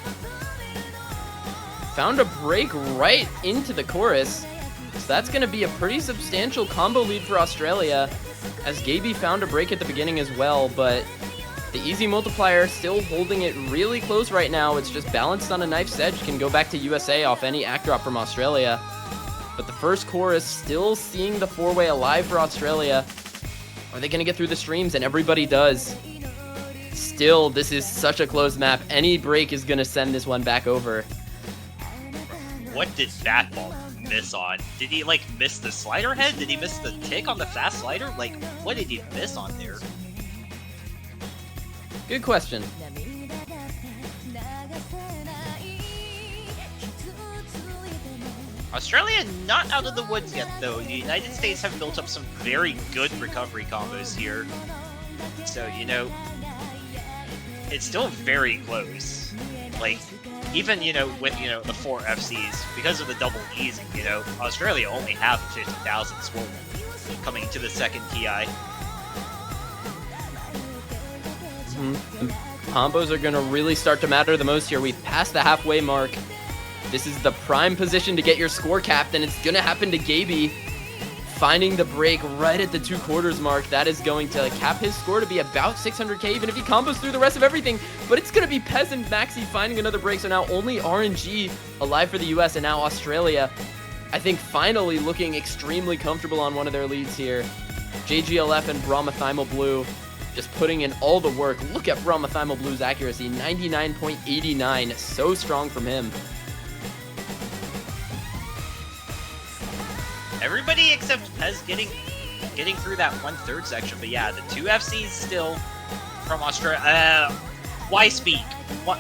Found a break right into the chorus. So that's going to be a pretty substantial combo lead for Australia, as Gaby found a break at the beginning as well, but the easy multiplier still holding it really close right now. It's just balanced on a knife's edge, can go back to USA off any act drop from Australia. But the first chorus still seeing the four-way alive for Australia. Are they going to get through the streams? And everybody does. Still, this is such a close map. Any break is going to send this one back over. What did Batball miss on? Did he, like, miss the slider head? Did he miss the tick on the fast slider? Like, what did he miss on there? Good question. Australia not out of the woods yet, though. The United States have built up some very good recovery combos here. So, it's still very close. Like, even, with, the 4 FCs, because of the double easing, Australia only have 50,000 score coming into the second TI. Combos are going to really start to matter the most here. We've passed the halfway mark. This is the prime position to get your score capped, and it's going to happen to Gaby. Finding the break right at the 2 quarters mark. That is going to cap his score to be about 600k, even if he combos through the rest of everything. But it's going to be Pez and Maxi finding another break. So now only RNG alive for the US, and now Australia, I think, finally looking extremely comfortable on one of their leads here. JGLF and Brahmathymal Blue just putting in all the work. Look at Brahmathymal Blue's accuracy, 99.89. So strong from him. Everybody except Pez getting through that 1/3 section, but yeah, the 2 FCs still from Australia. Why speak?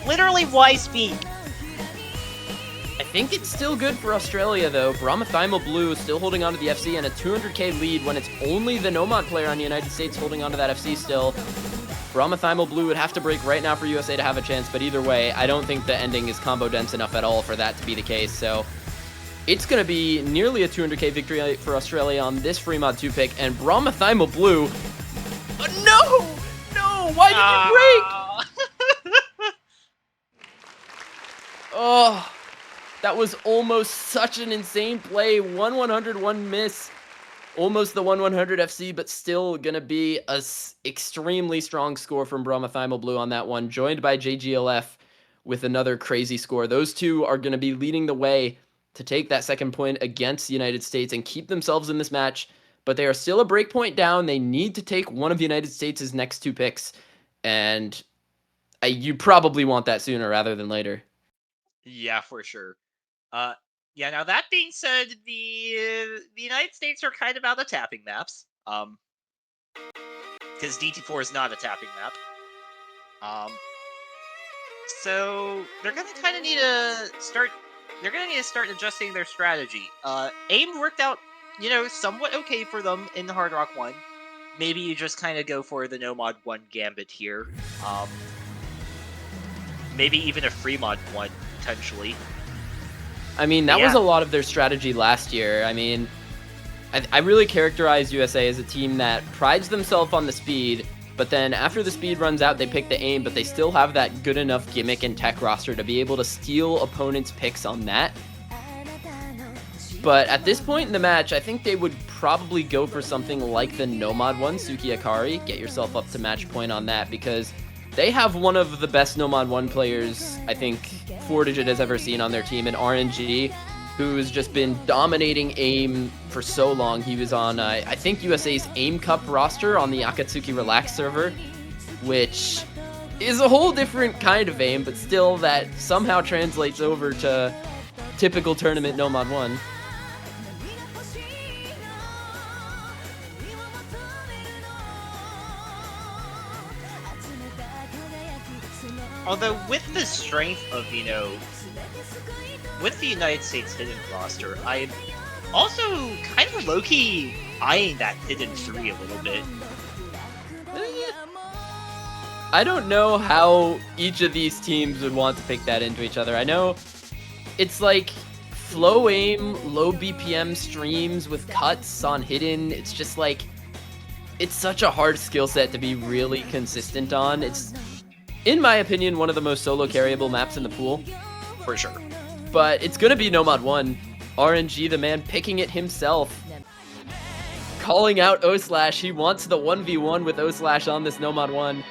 Literally, why speak? I think it's still good for Australia, though. Brahmathymal Blue is still holding on to the FC and a 200k lead when it's only the Nomad player on the United States holding on to that FC still. Brahmathymal Blue would have to break right now for USA to have a chance, but either way, I don't think the ending is combo dense enough at all for that to be the case, so it's going to be nearly a 200k victory for Australia on this free mod 2 pick, and Brahmathymal Blue... no! No! Why did you break? Oh, that was almost such an insane play. 1/100, miss. Almost the 1/100 FC, but still going to be a extremely strong score from Brahmathymal Blue on that one, joined by JGLF with another crazy score. Those two are going to be leading the way to take that second point against the United States and keep themselves in this match, but they are still a break point down. They need to take one of the United States' next 2 picks, and you probably want that sooner rather than later. Yeah, for sure. Yeah, now that being said, the United States are kind of out of tapping maps. Because DT4 is not a tapping map. So they're gonna kind of need to start. They're gonna need to start adjusting their strategy. AIM worked out, somewhat okay for them in the Hard Rock 1. Maybe you just kind of go for the No Mod 1 Gambit here. Maybe even a Free Mod 1, potentially. I mean, that was a lot of their strategy last year. I mean, I really characterize USA as a team that prides themselves on the speed, but then after the speed runs out, they pick the aim, but they still have that good enough gimmick and tech roster to be able to steal opponents' picks on that. But at this point in the match, I think they would probably go for something like the Nomad one, Suki Akari. Get yourself up to match point on that, because they have one of the best Nomad 1 players I think 4Digit has ever seen on their team in RNG, who's just been dominating AIM for so long. He was on, I think, USA's AIM Cup roster on the Akatsuki Relax server, which is a whole different kind of AIM, but still that somehow translates over to typical tournament Nomad 1. Although with the strength of, with the United States hidden roster, I'm also kind of low-key eyeing that hidden 3 a little bit. I don't know how each of these teams would want to pick that into each other. I know it's like flow aim, low BPM streams with cuts on hidden. It's just like, it's such a hard skill set to be really consistent on. It's, in my opinion, one of the most solo carryable maps in the pool. For sure. But it's going to be Nomad 1. RNG, the man, picking it himself. Calling out O/, he wants the 1v1 with O/ on this Nomad 1.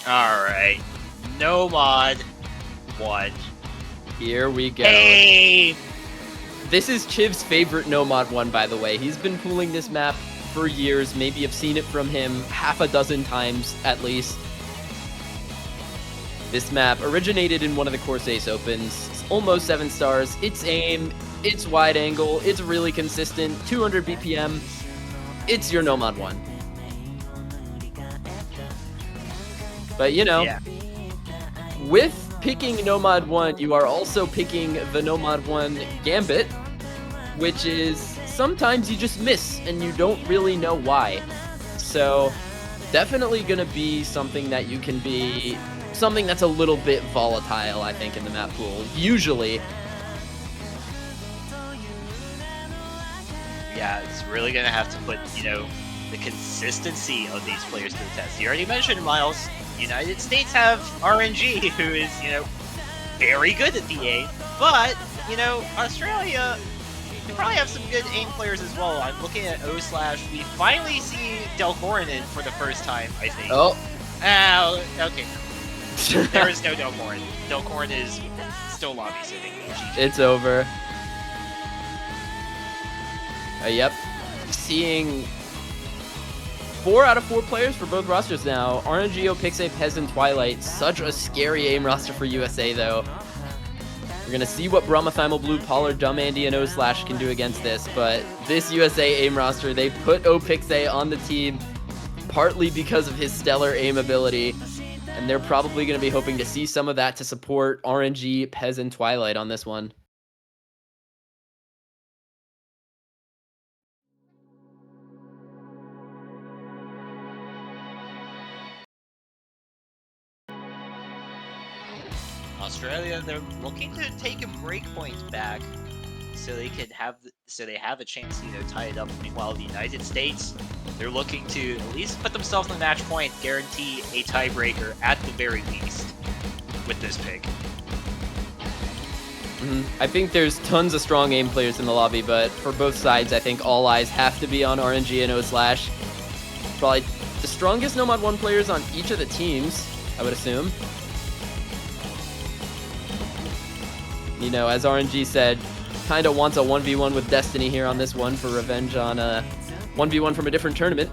Alright. Nomad 1. Here we go. Hey! This is Chiv's favorite Nomad 1, by the way. He's been pooling this map for years. Maybe I've seen it from him half a dozen times, at least. This map originated in one of the Course Ace Opens. It's almost 7 stars. It's aim. It's wide angle. It's really consistent. 200 BPM. It's your Nomad 1. But, with picking Nomad 1, you are also picking the Nomad 1 Gambit, which is sometimes you just miss and you don't really know why. So definitely going to be something that you can be, something that's a little bit volatile, I think, in the map pool. Usually. Yeah, it's really going to have to put, the consistency of these players to the test. You already mentioned, Miles, United States have RNG, who is, very good at the aim, but, Australia, they probably have some good aim players as well. I'm looking at O/. We finally see Delcorin for the first time, I think. Oh. Okay. There is no Delcorin. Delcorin is still lobby sitting. It's over. Yep. Seeing 4 out of 4 players for both rosters now. RNG, Pixie, Pez, and Twilight. Such a scary aim roster for USA, though. We're going to see what Brahma, Blue, Pollard, Dumb Andy, and O/ can do against this, but this USA aim roster, they put Pixie on the team partly because of his stellar aim ability, and they're probably going to be hoping to see some of that to support RNG, Pez, and Twilight on this one. Australia, they're looking to take a breakpoint back so they can have a chance to tie it up. Meanwhile, the United States, they're looking to at least put themselves in the match point, guarantee a tiebreaker at the very least with this pick. I think there's tons of strong aim players in the lobby, but for both sides, I think all eyes have to be on RNG and O/. Probably the strongest Nomad 1 players on each of the teams, I would assume. As RNG said, kind of wants a 1v1 with Destiny here on this one for revenge on a 1v1 from a different tournament.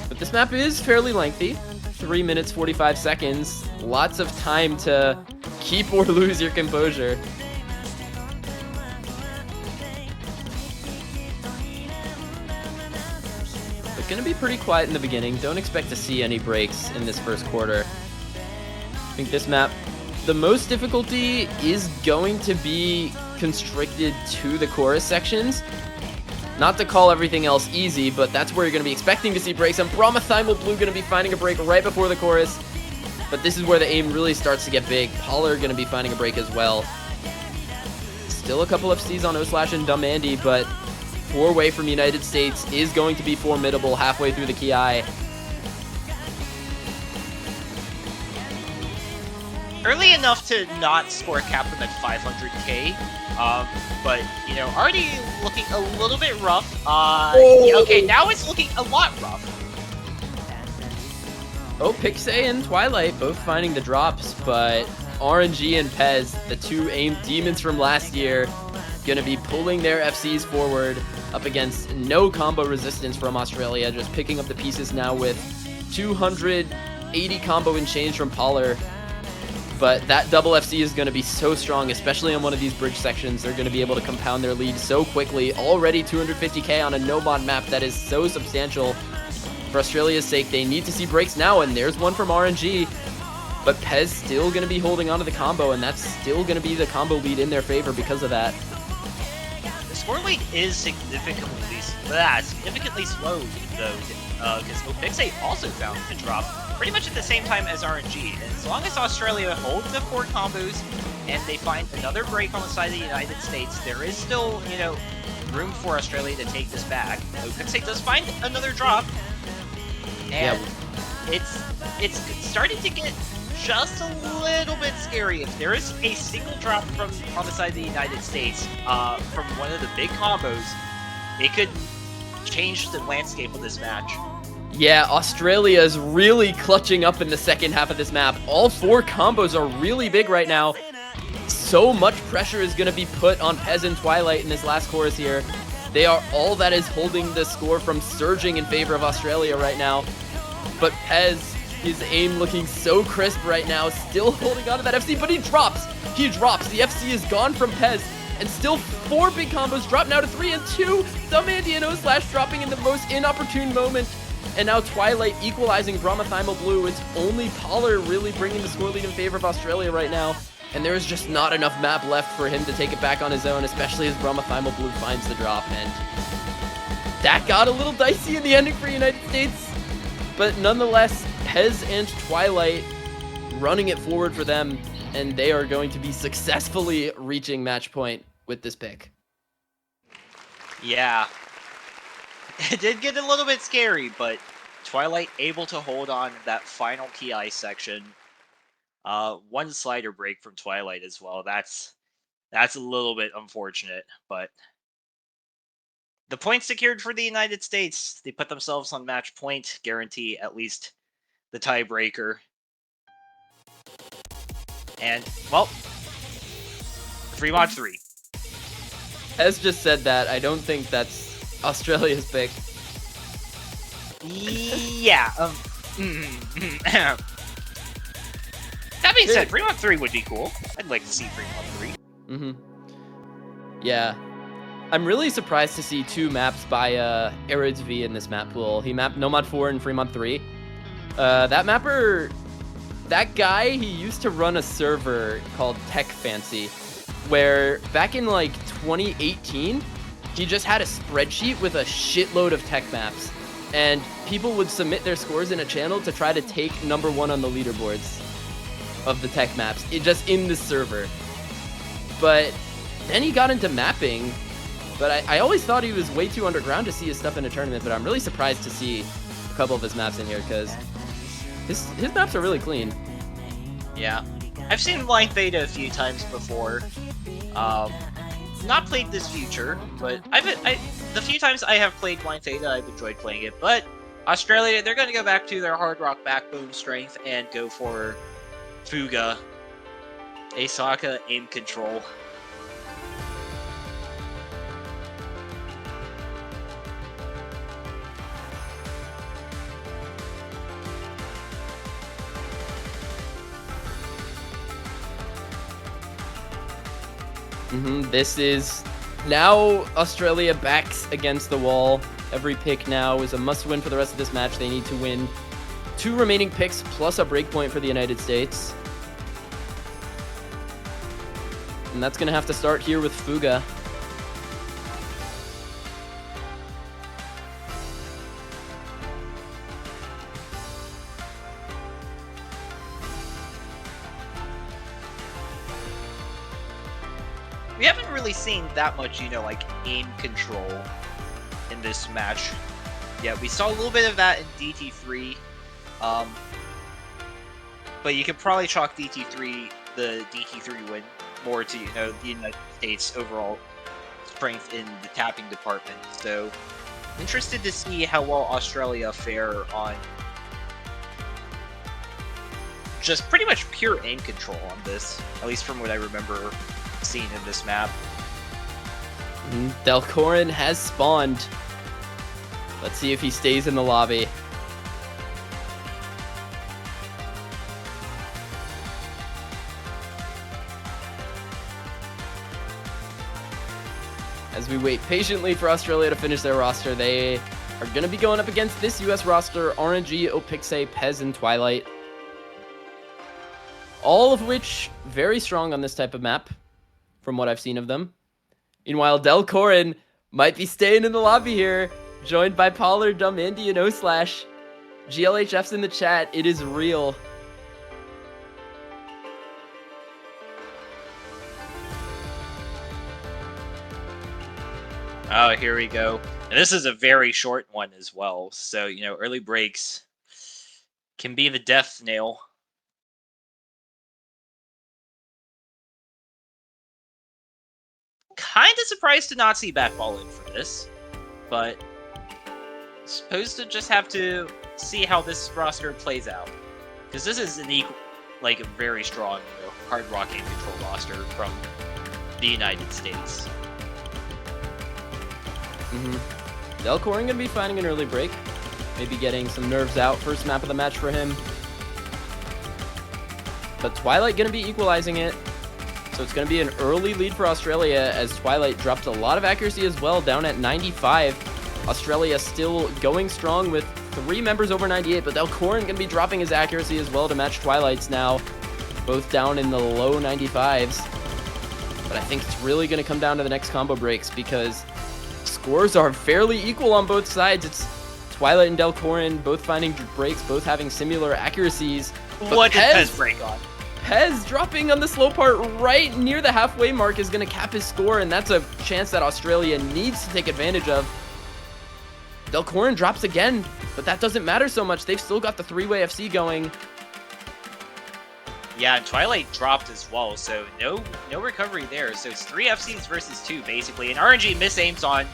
But this map is fairly lengthy, 3 minutes 45 seconds, lots of time to keep or lose your composure. But gonna be pretty quiet in the beginning, don't expect to see any breaks in this first quarter. I think this map, the most difficulty is going to be constricted to the chorus sections. Not to call everything else easy, but that's where you're going to be expecting to see breaks. And Brahma Blue going to be finding a break right before the chorus. But this is where the aim really starts to get big. Pollard going to be finding a break as well. Still a couple of C's on O/ and Dumb Andy, but 4-way from United States is going to be formidable halfway through the Ki. Early enough to not score cap them at 500k, but already looking a little bit rough. Okay, now it's looking a lot rough. Pixie and Twilight both finding the drops, but RNG and Pez, the 2 aim demons from last year, gonna be pulling their FCs forward up against no combo resistance from Australia, just picking up the pieces now with 280 combo and change from Pollard. But that double FC is going to be so strong, especially on one of these bridge sections. They're going to be able to compound their lead so quickly. Already 250k on a no-mod map that is so substantial. For Australia's sake, they need to see breaks now, and there's one from RNG. But Pez still going to be holding on to the combo, and that's still going to be the combo lead in their favor because of that. The score lead is significantly slowed, though, because Pixie also found the drop pretty much at the same time as RNG. And as long as Australia hold the 4 combos and they find another break on the side of the United States, there is still, room for Australia to take this back. Pixie does find another drop, and it's starting to get just a little bit scary. If there is a single drop from on the side of the United States from one of the big combos, it could change the landscape of this match. Yeah, Australia is really clutching up in the second half of this map. All 4 combos are really big right now. So much pressure is going to be put on Pez and Twilight in this last chorus here. They are all that is holding the score from surging in favor of Australia right now. But Pez, his aim looking so crisp right now, still holding on to that FC, but he drops. He drops. The FC is gone from Pez, and still 4 big combos drop now to 3 and 2. Dumb Andy and O/ dropping in the most inopportune moment. And now Twilight equalizing Brahmathymal Blue. It's only Pollard really bringing the score lead in favor of Australia right now. And there is just not enough map left for him to take it back on his own, especially as Brahmathymal Blue finds the drop. And that got a little dicey in the ending for United States. But nonetheless, Pez and Twilight running it forward for them. And they are going to be successfully reaching match point with this pick. Yeah. It did get a little bit scary, but Twilight able to hold on that final PI section. One slider break from Twilight as well. That's a little bit unfortunate, but the point secured for the United States. They put themselves on match point, guarantee at least the tiebreaker. And, well, Fremont 3. As just said that, I don't think that's Australia's pick. Yeah. That being said, Fremont 3 would be cool. I'd like to see Fremont 3. Yeah. I'm really surprised to see 2 maps by Arids V in this map pool. He mapped Nomad 4 and Fremont 3. That mapper, that guy, he used to run a server called Tech Fancy, where back in like 2018, he just had a spreadsheet with a shitload of tech maps. And people would submit their scores in a channel to try to take #1 on the leaderboards of the tech maps, just in the server. But then he got into mapping. But I always thought he was way too underground to see his stuff in a tournament, but I'm really surprised to see a couple of his maps in here, because his maps are really clean. Yeah. I've seen Blind Theta a few times before. Not played this future, but the few times I have played Blind Theta, I've enjoyed playing it. But Australia, they're going to go back to their hard rock backbone strength and go for Fuga, Asaka, aim control. This is now Australia backs against the wall. Every pick now is a must-win for the rest of this match. They need to win 2 remaining picks plus a breakpoint for the United States. And that's going to have to start here with Fuga. We haven't really seen that much, like aim control in this match. Yeah, we saw a little bit of that in DT3. But you could probably chalk the DT3 win more to, the United States' overall strength in the tapping department. So, interested to see how well Australia fare on just pretty much pure aim control on this, at least from what I remember seeing in this map. Delcorin has spawned. Let's see if he stays in the lobby. As we wait patiently for Australia to finish their roster, they are going to be going up against this US roster: RNG, Opixe, Pez, and Twilight. All of which very strong on this type of map, from what I've seen of them. Meanwhile, Delcorin might be staying in the lobby here, joined by Pollard, Dumb Andy, and O/. GLHF's in the chat. It is real. Oh, here we go. And this is a very short one as well. So, early breaks can be the death nail. Kind of surprised to not see Backball in for this, but supposed to just have to see how this roster plays out, because this is a very strong, hard rock aim control roster from the United States. Delcorin gonna be finding an early break, maybe getting some nerves out. First map of the match for him, but Twilight gonna be equalizing it. So it's going to be an early lead for Australia, as Twilight dropped a lot of accuracy as well, down at 95. Australia still going strong with 3 members over 98, but Delcorin gonna be dropping his accuracy as well to match Twilight's now, both down in the low 95s. But I think it's really gonna come down to the next combo breaks because scores are fairly equal on both sides. It's Twilight and Delcorin both finding breaks, both having similar accuracies. But What did Pez break on? Pez dropping on the slow part right near the halfway mark is going to cap his score, and that's a chance that Australia needs to take advantage of. Delcorin drops again, but that doesn't matter so much. They've still got the 3-way FC going. Yeah, and Twilight dropped as well, so no recovery there. So it's 3 FCs versus 2 basically, and RNG misaims on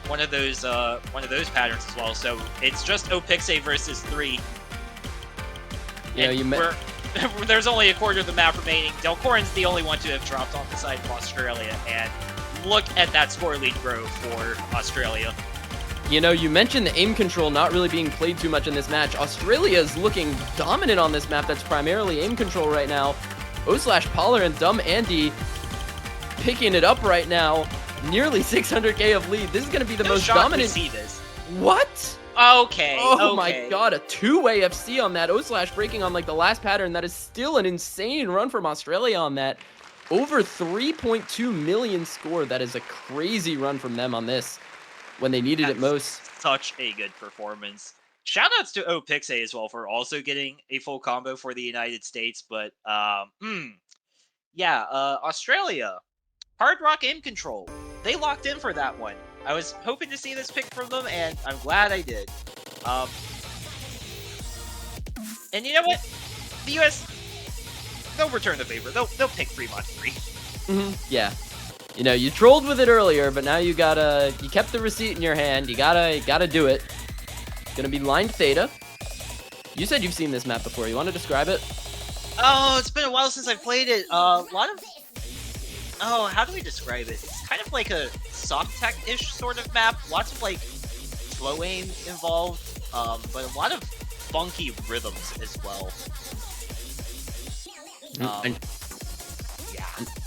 one of those patterns as well. So it's just Opixe versus 3. You know, there's only a quarter of the map remaining. Delcorin's the only one to have dropped on the side of Australia, and look at that score lead grow for Australia. You know, you mentioned the aim control not really being played too much in this match. Australia is looking dominant on this map that's primarily aim control right now. O/Polar and Dumb Andy picking it up right now. Nearly 600k of lead. This is going to be the most dominant. See this. What? Okay. Oh okay. my god, a 2-way FC on that. O/ breaking on like the last pattern. That is still an insane run from Australia on that. Over 3.2 million score. That is a crazy run from them on this when they needed it most. Such a good performance. Shoutouts to Opixe as well for also getting a full combo for the United States. But Australia. Hard Rock aim control. They locked in for that one. I was hoping to see this pick from them, and I'm glad I did. And you know what? The US, they'll return the favor. They'll pick Fremont 3. Yeah. You know, you trolled with it earlier, but now you kept the receipt in your hand. You gotta do it. Gonna be lined Theta. You said you've seen this map before. You want to describe it? Oh, it's been a while since I played it. How do we describe it? It's kind of like a soft tech-ish sort of map. Lots of like slow aim involved, but a lot of funky rhythms as well.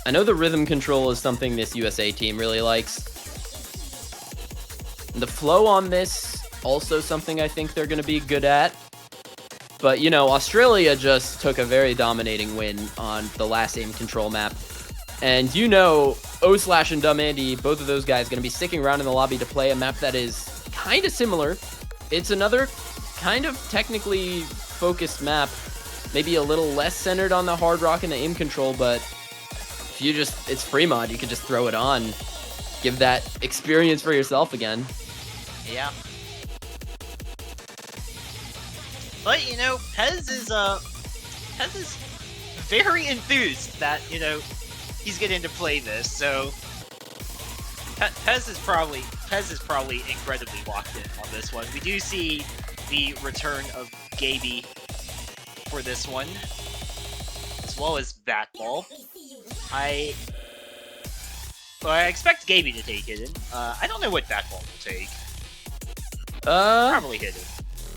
I know the rhythm control is something this USA team really likes. The flow on this, also something I think they're going to be good at. But, you know, Australia just took a very dominating win on the last aim control map. And you know, O/ and Dumb Andy, both of those guys, going to be sticking around in the lobby to play a map that is kind of similar. It's another kind of technically focused map. Maybe a little less centered on the hard rock and the aim control, but if you it's free mod, you could just throw it on. Give that experience for yourself again. Yeah. But, you know, Pez is very enthused that, you know, he's getting to play this, so Pez is probably incredibly locked in on this one. We do see the return of Gaby for this one, as well as Batball. I expect Gaby to take Hidden. I don't know what Batball will take. Probably Hidden.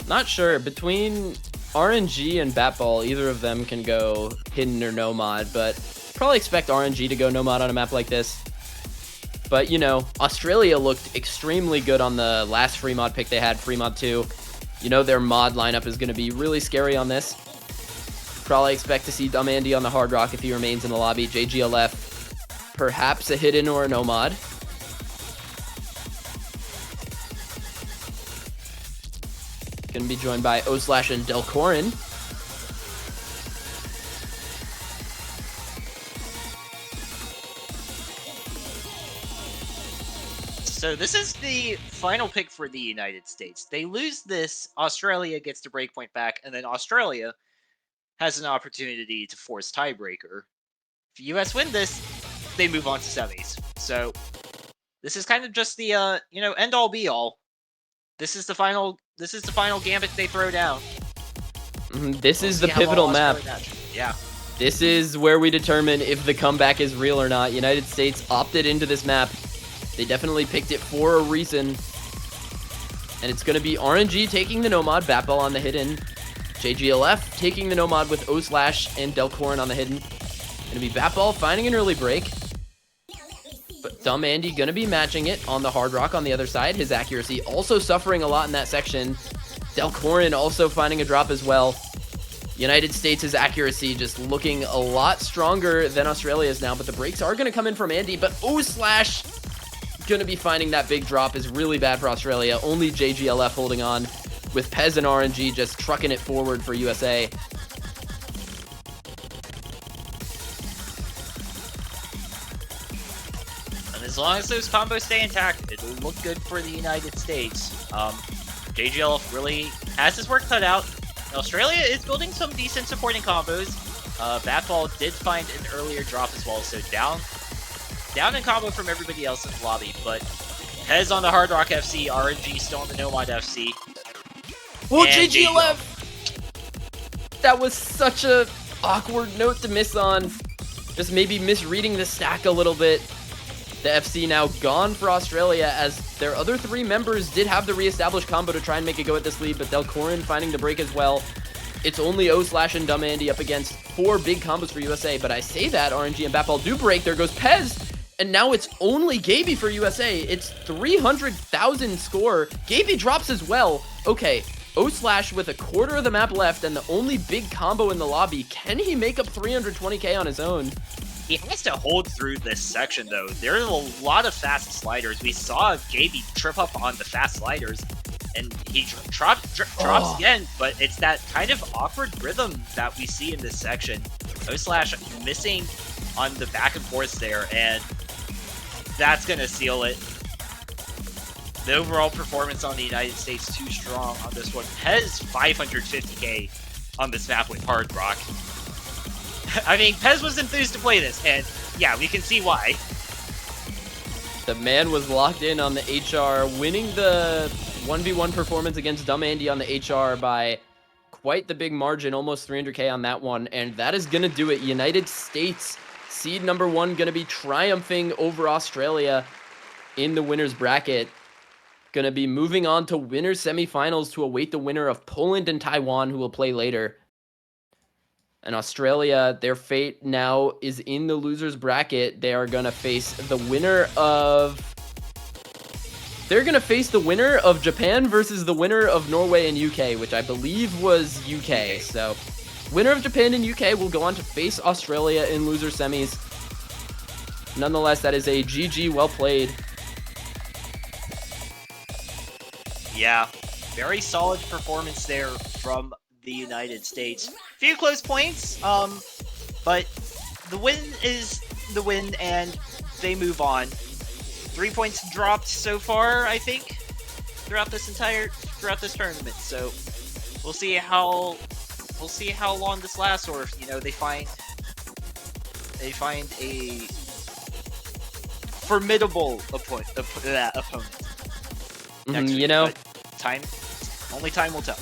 Not sure. Between RNG and Batball, either of them can go Hidden or no mod, but probably expect RNG to go no mod on a map like this. But, you know, Australia looked extremely good on the last free mod pick they had, free mod 2. You know, their mod lineup is going to be really scary on this. Probably expect to see Dumb Andy on the hard rock if he remains in the lobby. JGLF, perhaps a Hidden or a no mod. Going to be joined by O/ and Delcorin. So this is the final pick for the United States. They lose this, Australia gets the breakpoint back, and then Australia has an opportunity to force tiebreaker. If the US win this, they move on to semis. So this is kind of just the end all be all. This is the final gambit they throw down. This is the pivotal map. Yeah. This is where we determine if the comeback is real or not. United States opted into this map. They definitely picked it for a reason. And it's going to be RNG taking the Nomad, Batball on the Hidden. JGLF taking the Nomad with O/ and Delcorin on the Hidden. Going to be Batball finding an early break. But Dumb Andy gonna be matching it on the Hard Rock on the other side. His accuracy also suffering a lot in that section. Delcorin also finding a drop as well. United States' accuracy just looking a lot stronger than Australia's now, but the breaks are gonna come in from Andy, but O-Slash gonna be finding that big drop is really bad for Australia. Only JGLF holding on, with Pez and RNG just trucking it forward for USA. And as long as those combos stay intact, it'll look good for the United States. JGLF really has his work cut out. Australia is building some decent supporting combos. Batball did find an earlier drop as well, so down in combo from everybody else in the lobby, but Pez on the Hard Rock FC, RNG still on the Nomad FC. Oh, JGLF! That was such a awkward note to miss on. Just maybe misreading the stack a little bit. The FC now gone for Australia, as their other 3 members did have the reestablished combo to try and make a go at this lead, but Delcorin finding the break as well. It's only O-Slash and Dumb Andy up against 4 big combos for USA, but I say that RNG and Batball do break. There goes Pez, and now it's only Gaby for USA. It's 300,000 score. Gaby drops as well. Okay, O-Slash with a quarter of the map left and the only big combo in the lobby. Can he make up 320k on his own? He has to hold through this section, though. There are a lot of fast sliders. We saw Gaby trip up on the fast sliders, and he drops again, but it's that kind of awkward rhythm that we see in this section. O-Slash missing on the back and forth there, and that's going to seal it. The overall performance on the United States too strong on this one. Pez 550k on this map with Hard Rock. I mean, Pez was enthused to play this, and yeah, we can see why. The man was locked in on the HR, winning the 1v1 performance against Dumb Andy on the HR by quite the big margin, almost 300k on that one, and that is going to do it. United States, seed number 1, going to be triumphing over Australia in the winner's bracket. Going to be moving on to winners semifinals to await the winner of Poland and Taiwan, who will play later. And Australia, their fate now is in the loser's bracket. They are going to face the winner of... They're going to face the winner of Japan versus the winner of Norway and UK, which I believe was UK. So, winner of Japan and UK will go on to face Australia in loser semis. Nonetheless, that is a GG, well played. Yeah, very solid performance there from the United States. Few close points, but the win is the win, and they move on. 3 points dropped so far, I think, throughout this tournament. So we'll see how long this lasts, or if they find a formidable opponent. Only time will tell.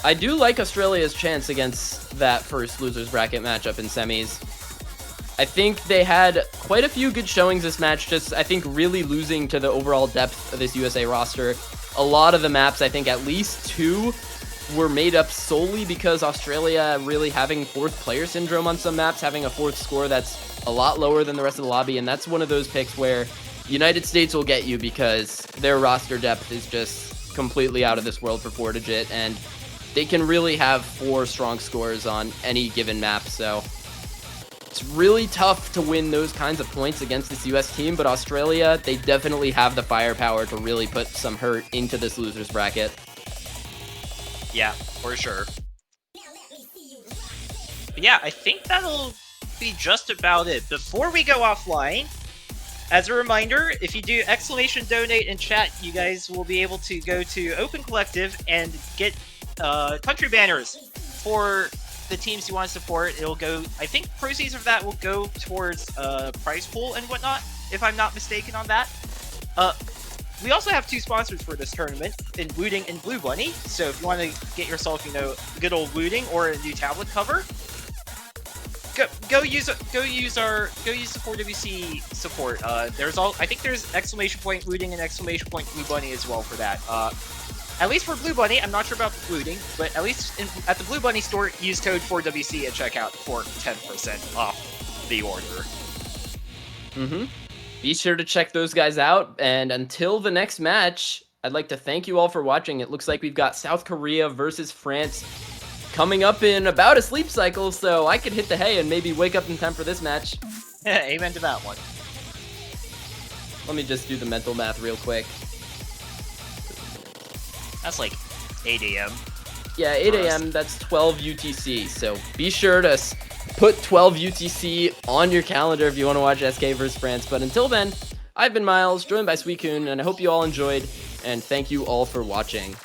I do like Australia's chance against that first losers bracket matchup in semis. I think they had quite a few good showings this match, just I think really losing to the overall depth of this USA roster. A lot of the maps, I think at least 2, were made up solely because Australia really having 4th player syndrome on some maps, having a 4th score that's a lot lower than the rest of the lobby, and that's one of those picks where United States will get you because their roster depth is just completely out of this world for 4-digit, and they can really have 4 strong scores on any given map, so it's really tough to win those kinds of points against this US team, but Australia, they definitely have the firepower to really put some hurt into this losers bracket. Yeah, for sure. But yeah, I think that'll be just about it. Before we go offline, as a reminder, if you do !donate in chat, you guys will be able to go to Open Collective and get country banners for the teams you want to support. It'll go, I think proceeds of that will go towards prize pool and whatnot, if I'm not mistaken on that. We also have 2 sponsors for this tournament, in Wooting and Blue Bunny. So if you want to get yourself, good old Wooting or a new tablet cover, go use the 4WC support. I think there's ! Wooting and ! Blue Bunny as well for that. At least for Blue Bunny, I'm not sure about Wooting, but at least at the Blue Bunny store, use code 4WC at checkout for 10% off the order. Be sure to check those guys out. And until the next match, I'd like to thank you all for watching. It looks like we've got South Korea versus France coming up in about a sleep cycle, so I could hit the hay and maybe wake up in time for this match. Amen to that one. Let me just do the mental math real quick. That's like 8 a.m. Yeah, 8 a.m., that's 12 UTC, so be sure to put 12 UTC on your calendar if you want to watch SK vs France. But until then, I've been Miles, joined by Suicune, and I hope you all enjoyed, and thank you all for watching.